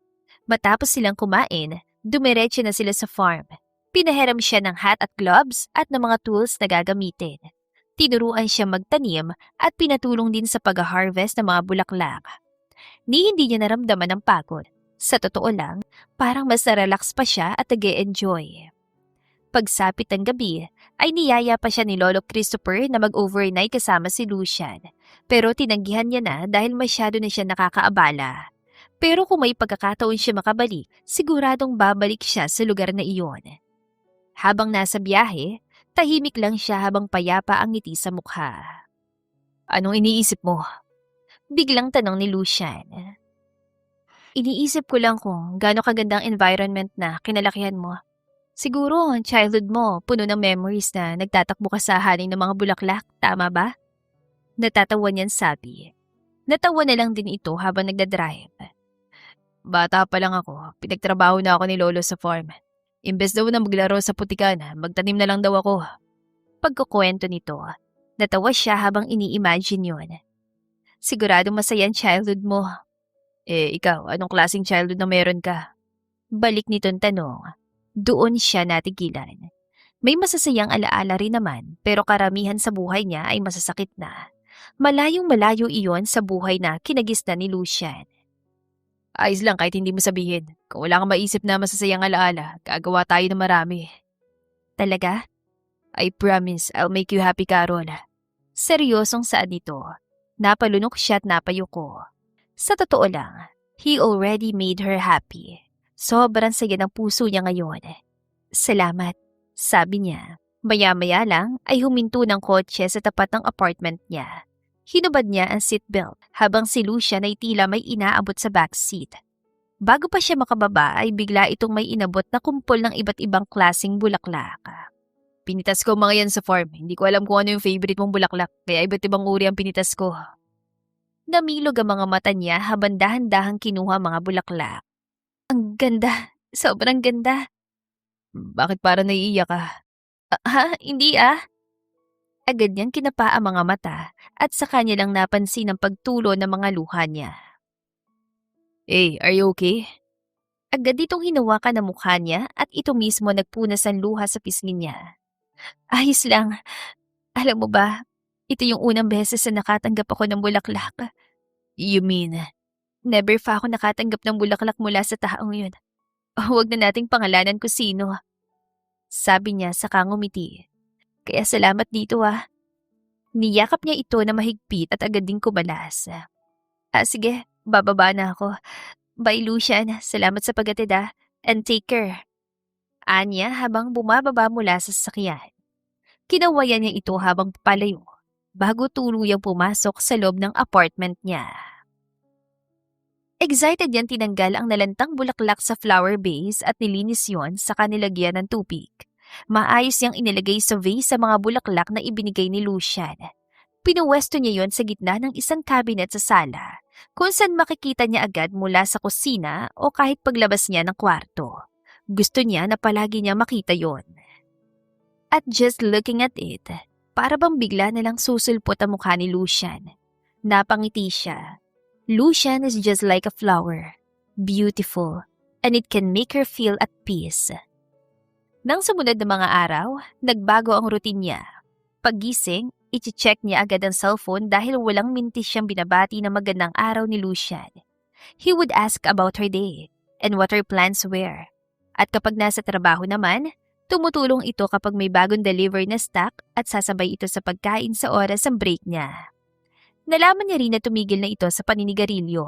Matapos silang kumain, dumiretso na sila sa farm. Pinahiram siya ng hat at gloves at ng mga tools na gagamitin. Tinuruan siya magtanim at pinatulong din sa pag-harvest ng mga bulaklak. Hindi niya naramdaman ang pagod. Sa totoo lang, parang mas narelax pa siya at nag-e-enjoy. Pagsapit ng gabi, ay niyaya pa siya ni Lolo Christopher na mag-overnight kasama si Lucian. Pero tinanggihan niya na dahil masyado na siya nakakaabala. Pero kung may pagkakataon siya makabalik, siguradong babalik siya sa lugar na iyon. Habang nasa biyahe, tahimik lang siya habang payapa ang ngiti sa mukha. Anong iniisip mo? Biglang tanong ni Lucian. Iniisip ko lang kung gaano kagandang environment na kinalakihan mo. Siguro ang childhood mo puno ng memories na nagtatakbo ka sa haning ng mga bulaklak, tama ba? Natatawa niyan sabi. Natawa na lang din ito habang nagdadrive. Bata pa lang ako, pinagtrabaho na ako ni Lolo sa farm. Imbes daw na maglaro sa putikan, magtanim na lang daw ako. Pagkukwento nito, natawa siya habang ini-imagine yun. Sigurado masaya ang childhood mo. Ikaw, anong klaseng childhood na meron ka? Balik nitong tanong. Doon siya natigilan. May masasayang alaala rin naman, pero karamihan sa buhay niya ay masasakit na. Malayong malayo iyon sa buhay na kinagisnan ni Lucian. Ayos lang kahit hindi mo sabihin. Kung wala kang maisip na masasayang alaala, gagawa tayo ng marami. Talaga? I promise, I'll make you happy, Carol. Seryosong saad nito. Napalunok siya at napayuko. Sa totoo lang, he already made her happy. Sobrang saya ng puso niya ngayon. Salamat, sabi niya. Maya-maya lang ay huminto ng kotse sa tapat ng apartment niya. Hinubad niya ang seatbelt habang si Lucian ay tila may inaabot sa backseat. Bago pa siya makababa ay bigla itong may inabot na kumpol ng iba't ibang klaseng bulaklak. Pinitas ko mga yan sa farm. Hindi ko alam kung ano yung favorite mong bulaklak, kaya iba't ibang uri ang pinitas ko. Namilog ang mga mata niya habang dahan-dahang kinuha mga bulaklak. Ang ganda, sobrang ganda. Bakit parang naiiyak ka? Hindi ah. Agad niyang kinapa ang mga mata at sa kanya lang napansin ang pagtulo ng mga luha niya. Hey, are you okay? Agad itong hinawakan ang mukha niya at ito mismo nagpunas ang luha sa pisngi niya. Ayos lang. Alam mo ba, ito yung unang beses na nakatanggap ako ng bulaklak. You mean? Never pa ako nakatanggap ng bulaklak mula sa taong yun. Huwag na nating pangalanan kung sino. Sabi niya sa ngumiti. Kaya salamat dito ah. Niyakap niya ito na mahigpit at agad ding kumalas. Sige, bababa na ako. Bye Lucian, salamat sa paghatid ah. And take care. Anya habang bumababa mula sa sasakyan. Kinawayan niya ito habang palayo bago tuluyang pumasok sa loob ng apartment niya. Excited yan tinanggal ang nalantang bulaklak sa flower vase at nilinis yon sa kanilagyan ng tubig. Maayos niyang inilagay sa vase sa mga bulaklak na ibinigay ni Lucian. Pinuwesto niya yon sa gitna ng isang cabinet sa sala, kung saan makikita niya agad mula sa kusina o kahit paglabas niya ng kwarto. Gusto niya na palagi niya makita yon. At just looking at it, para bang bigla na lang susulpot ang mukha ni Lucian. Napangiti siya. Lucian is just like a flower, beautiful, and it can make her feel at peace. Nang sumunod na mga araw, nagbago ang routine niya. Paggising, i-check niya agad ang cellphone dahil walang mintis siyang binabati na magandang araw ni Lucian. He would ask about her day and what her plans were. At kapag nasa trabaho naman, tumutulong ito kapag may bagong delivery na stock at sasabay ito sa pagkain sa oras ng break niya. Nalaman niya rin na tumigil na ito sa paninigarilyo.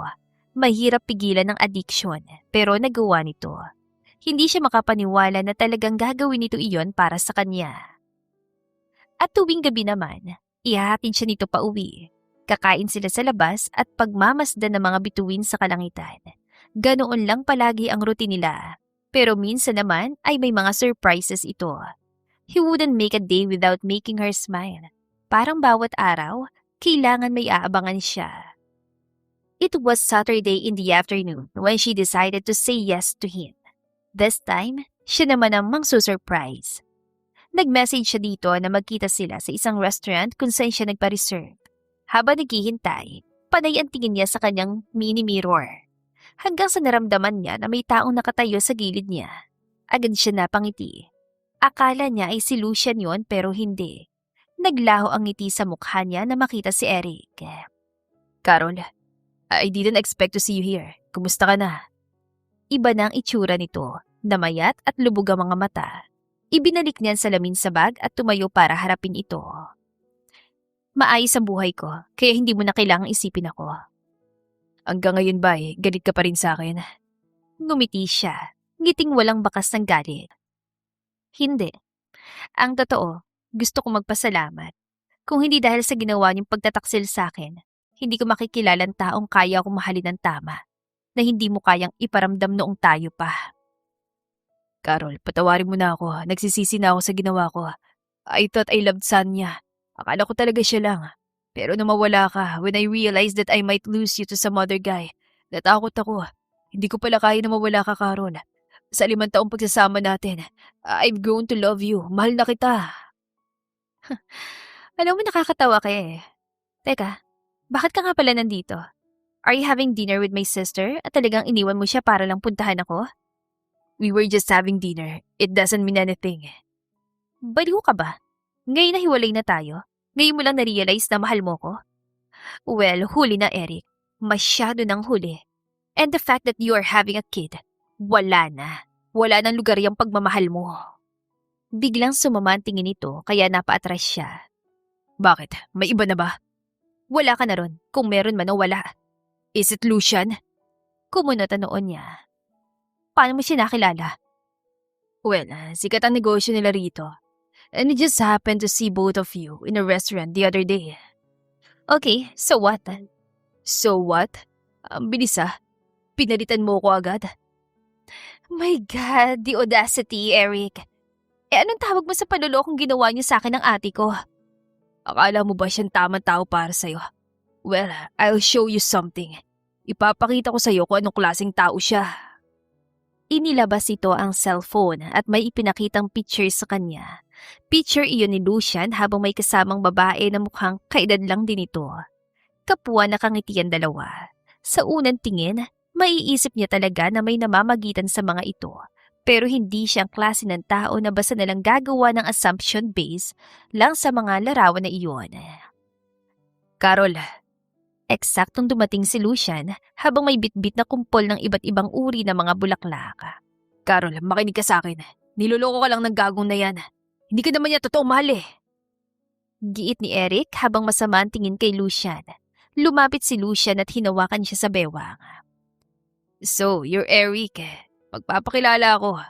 Mahirap pigilan ng addiction, pero nagawa nito. Hindi siya makapaniwala na talagang gagawin nito iyon para sa kanya. At tuwing gabi naman, ihahatid siya nito pa uwi. Kakain sila sa labas at pagmamasdan ng mga bituin sa kalangitan. Ganoon lang palagi ang routine nila. Pero minsan naman ay may mga surprises ito. He wouldn't make a day without making her smile. Parang bawat araw, kailangan may aabangan siya. It was Saturday in the afternoon when she decided to say yes to him. This time, siya naman ang mangsusurprise. Nag-message siya dito na magkita sila sa isang restaurant kung saan siya nagpa-reserve. Habang naghihintay, panay ang tingin niya sa kanyang mini mirror. Hanggang sa naramdaman niya na may taong nakatayo sa gilid niya. Agad siya napangiti. Akala niya ay si Lucian yon pero hindi. Naglaho ang ngiti sa mukha niya na makita si Eric. Carol, I didn't expect to see you here. Kumusta ka na? Iba na ang itsura nito, namayat at lubog ang mga mata. Ibinalik niya ang salamin sa bag at tumayo para harapin ito. Maayos ang buhay ko, kaya hindi mo na kailangang isipin ako. Hanggang ngayon ba galit ka pa rin sa akin? Ngumiti siya, ngiting walang bakas ng galit. Hindi. Ang totoo, gusto kong magpasalamat. Kung hindi dahil sa ginawa niyong pagtataksil sa akin, hindi ko makikilala ang taong kaya akong mahalin ng tama, na hindi mo kayang iparamdam noong tayo pa. Carol, patawarin mo na ako. Nagsisisi na ako sa ginawa ko. I thought I loved Sanya. Akala ko talaga siya lang. Pero nung mawala ka, when I realized that I might lose you to some other guy, natakot ako. Hindi ko pala kaya na mawala ka, Carol. Sa 5 taong pagsasama natin, I've grown to love you. Mahal na kita. Alam mo, nakakatawa ka eh. Teka, bakit ka nga pala nandito? Are you having dinner with my sister at talagang iniwan mo siya para lang puntahan ako? We were just having dinner. It doesn't mean anything. Baliw ka ba? Ngayon na hiwalay na tayo? Ngayon mo lang na-realize na mahal mo ko? Well, huli na, Eric. Masyado nang huli. And the fact that you are having a kid, wala na. Wala nang lugar yung pagmamahal mo. Biglang sumama ang tingin nito kaya napaatras siya. Bakit? May iba na ba? Wala ka na ron, kung meron man o wala. Is it Lucian? Kumunot ang noon niya. Paano mo siya nakilala? Well, sikat ang negosyo nila rito. And I just happened to see both of you in a restaurant the other day. Okay, so what? So what? Ang bilis Pinalitan mo ko agad. My God, the audacity, Eric. Anong tawag mo sa panlolokong ginawa niyo sa akin ng ate ko? Akala mo ba siyang tamang tao para sa'yo? Well, I'll show you something. Ipapakita ko sa'yo kung anong klaseng tao siya. Inilabas ito ang cellphone at may ipinakitang picture sa kanya. Picture iyon ni Lucian habang may kasamang babae na mukhang kaedad lang din ito. Kapwa nakangiti ang dalawa. Sa unang tingin, maiisip niya talaga na may namamagitan sa mga ito. Pero hindi siyang klase ng tao na basta nalang gagawa ng assumption base lang sa mga larawan na iyon. Carol, Eksaktong dumating si Lucian habang may bitbit na kumpol ng iba't ibang uri ng mga bulaklak. Carol, makinig ka sa akin. Niloloko ka lang ng gagong na yan. Hindi ka naman niya totoong mahal Giit ni Eric habang masama ang tingin kay Lucian. Lumapit si Lucian at hinawakan siya sa bewang. So, you're Eric. Magpapakilala ako.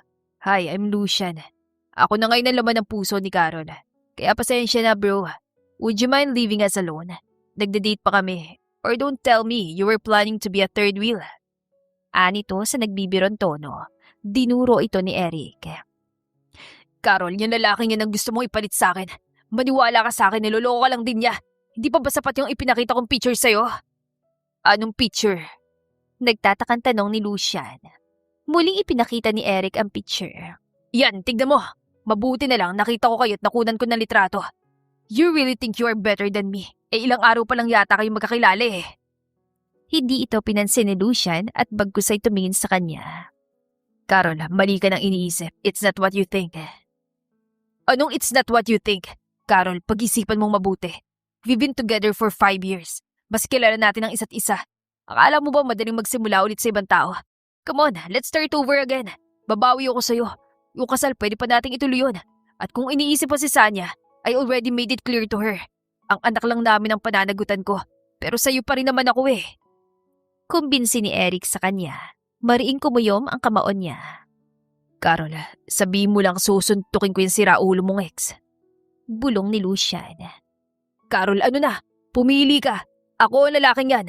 Hi, I'm Lucian. Ako na ngayon ang laman ng puso ni Carol. Kaya pasensya na bro. Would you mind leaving us alone? Nagde-date pa kami. Or don't tell me you were planning to be a third wheel. Anito sa nagbibirong tono. Dinuro ito ni Eric. Carol, yung lalaking yan ang gusto mong ipalit sa akin. Maniwala ka sa akin, niloloko ka lang din niya. Hindi pa ba sapat yung ipinakita kong picture sa'yo? Anong picture? Nagtatakang tanong ni Lucian. Muling ipinakita ni Eric ang picture. Yan, tignan mo. Mabuti na lang nakita ko kayo at nakunan ko ng litrato. You really think you are better than me? Ilang araw pa lang yata kayo magkakilala Hindi ito pinansin ni Lucian at bagkus ay tumingin sa kanya. Carol, mali ka nang iniisip. It's not what you think. Anong it's not what you think? Carol, pag-isipan mong mabuti. We've been together for 5 years. Mas kilala natin ang isa't isa. Akala mo ba madaling magsimula ulit sa ibang tao? Come on, let's start over again. Babawi ako sa'yo. Yung kasal, pwede pa nating ituloy yun. At kung iniisip pa si Sanya, I already made it clear to her. Ang anak lang namin ang pananagutan ko. Pero sa'yo pa rin naman ako Kumbinsi ni Eric sa kanya. Mariing kumuyom ang kamaon niya. Carol, sabihin mo lang susuntukin ko yung siraulo mong ex. Bulong ni Lucian. Carol, ano na? Pumili ka. Ako ang lalaking yan.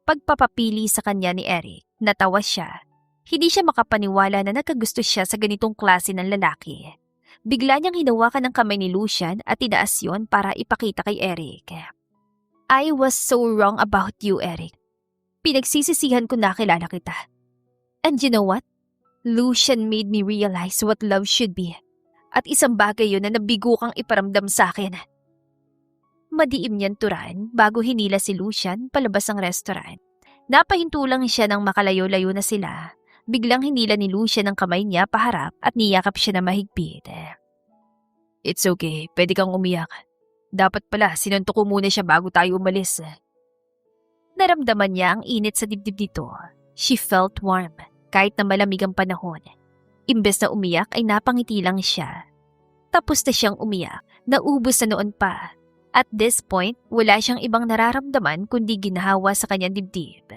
Pagpapapili sa kanya ni Eric, natawa siya. Hindi siya makapaniwala na nagkagusto siya sa ganitong klase ng lalaki. Bigla niyang hinawakan ang kamay ni Lucian at tinaas yon para ipakita kay Eric. I was so wrong about you, Eric. Pinagsisisihan ko na kilala kita. And you know what? Lucian made me realize what love should be. At isang bagay yun na nabigo kang iparamdam sa akin. Madiim niyan turan bago hinila si Lucian palabas ng restaurant. Napahinto lang siya nang makalayo-layo na sila. Biglang hinila ni Lucian ang kamay niya paharap at niyakap siya na mahigpit. It's okay, pwede kang umiyak. Dapat pala, sinuntok ko muna siya bago tayo umalis. Naramdaman niya ang init sa dibdib nito. She felt warm, kahit na malamig ang panahon. Imbes na umiyak ay napangiti lang siya. Tapos na siyang umiyak, naubos na noon pa. At this point, wala siyang ibang nararamdaman kundi ginahawa sa kanyang dibdib.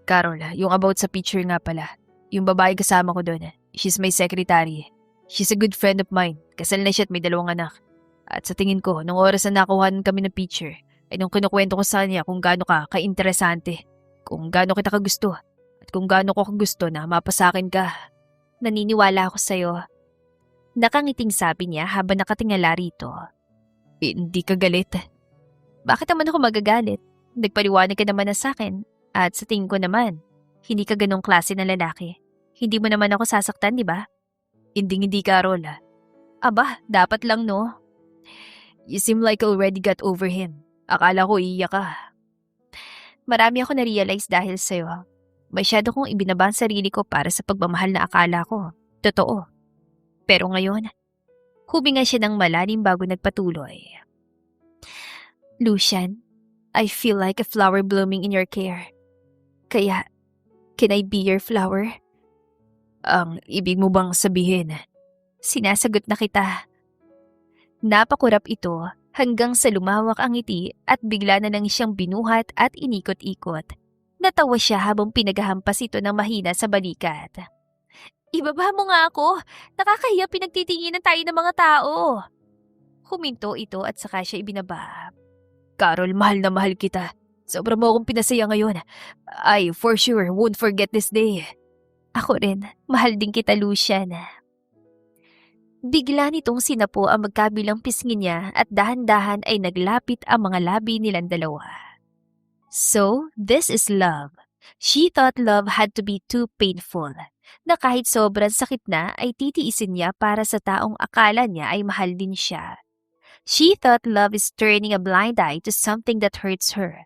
Carol, yung about sa picture nga pala. Yung babae kasama ko doon, she's my secretary. She's a good friend of mine. Kasal na siya at may 2 anak. At sa tingin ko, nung oras na nakuhaan kami ng picture, ay nung kinukwento ko sa kanya kung gaano ka ka-interesante, kung gaano kita kagusto, at kung gaano ko kagusto na mapasakin ka. Naniniwala ako sa'yo. Nakangiting sabi niya habang nakatingala rito. Hindi ka galit. Bakit naman ako magagalit? Nagpaliwanag ka naman na sa'kin. At sa tingin ko naman, hindi ka ganong klase ng lalaki. Hindi mo naman ako sasaktan, di ba? Hindi, Carol. Aba, dapat lang no. You seem like you already got over him. Akala ko iiyak ka. Marami ako na-realize dahil sa'yo. Masyado kong ibinaba ang sarili ko para sa pagmamahal na akala ko. Totoo. Pero ngayon, Huminga siya ng malalim bago nagpatuloy. Lucian, I feel like a flower blooming in your care. Kaya, can I be your flower? Ang ibig mo bang sabihin? Sinasagot na kita. Napakurap ito hanggang sa lumawak ang ngiti at bigla na lang siyang binuhat at inikot-ikot. Natawa siya habang pinaghahampas ito ng mahina sa balikat. Ibaba mo nga ako! Nakakahiya pinagtitinginan tayo ng mga tao! Huminto ito at saka siya ibinaba. Carol, mahal na mahal kita. Sobra mo akong pinasaya ngayon. I for sure won't forget this day. Ako rin, mahal din kita, Lucian. Bigla nitong sinapo ang magkabilang pisngi niya at dahan-dahan ay naglapit ang mga labi nilang dalawa. So, this is love. She thought love had to be too painful, na kahit sobrang sakit na ay titiisin niya para sa taong akala niya ay mahal din siya. She thought love is turning a blind eye to something that hurts her,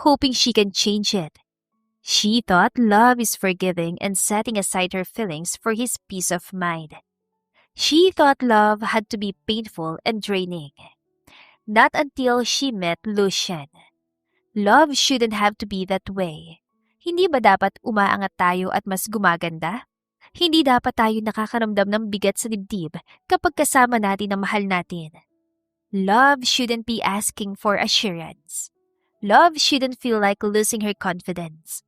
hoping she can change it. She thought love is forgiving and setting aside her feelings for his peace of mind. She thought love had to be painful and draining. Not until she met Lucian. Love shouldn't have to be that way. Hindi ba dapat umaangat tayo at mas gumaganda? Hindi dapat tayo nakakaramdam ng bigat sa dibdib kapag kasama natin ang mahal natin. Love shouldn't be asking for assurance. Love shouldn't feel like losing her confidence.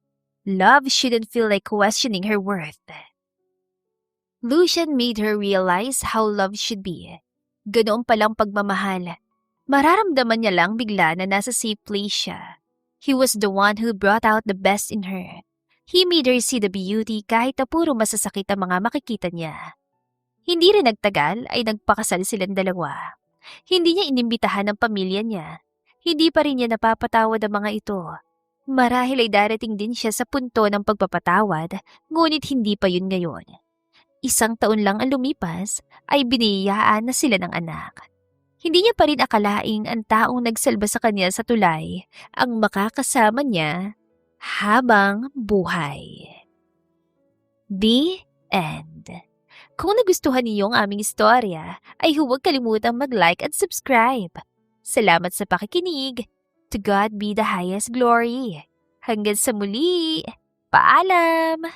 Love shouldn't feel like questioning her worth. Lucian made her realize how love should be. Ganoon palang pagmamahal. Mararamdaman niya lang bigla na nasa safe place siya. He was the one who brought out the best in her. He made her see the beauty kahit na puro masasakit ang mga makikita niya. Hindi rin nagtagal ay nagpakasal silang dalawa. Hindi niya inimbitahan ang pamilya niya. Hindi pa rin niya napapatawad ang mga ito. Marahil ay darating din siya sa punto ng pagpapatawad, ngunit hindi pa yun ngayon. 1 taon lang ang lumipas ay biniyayaan na sila ng anak. Hindi niya pa rin akalaing ang taong nagsalba sa kanya sa tulay ang makakasama niya habang buhay. The end. Kung nagustuhan niyo ang aming istorya, ay huwag kalimutang mag-like at subscribe. Salamat sa pakikinig. To God be the highest glory. Hanggang sa muli. Paalam!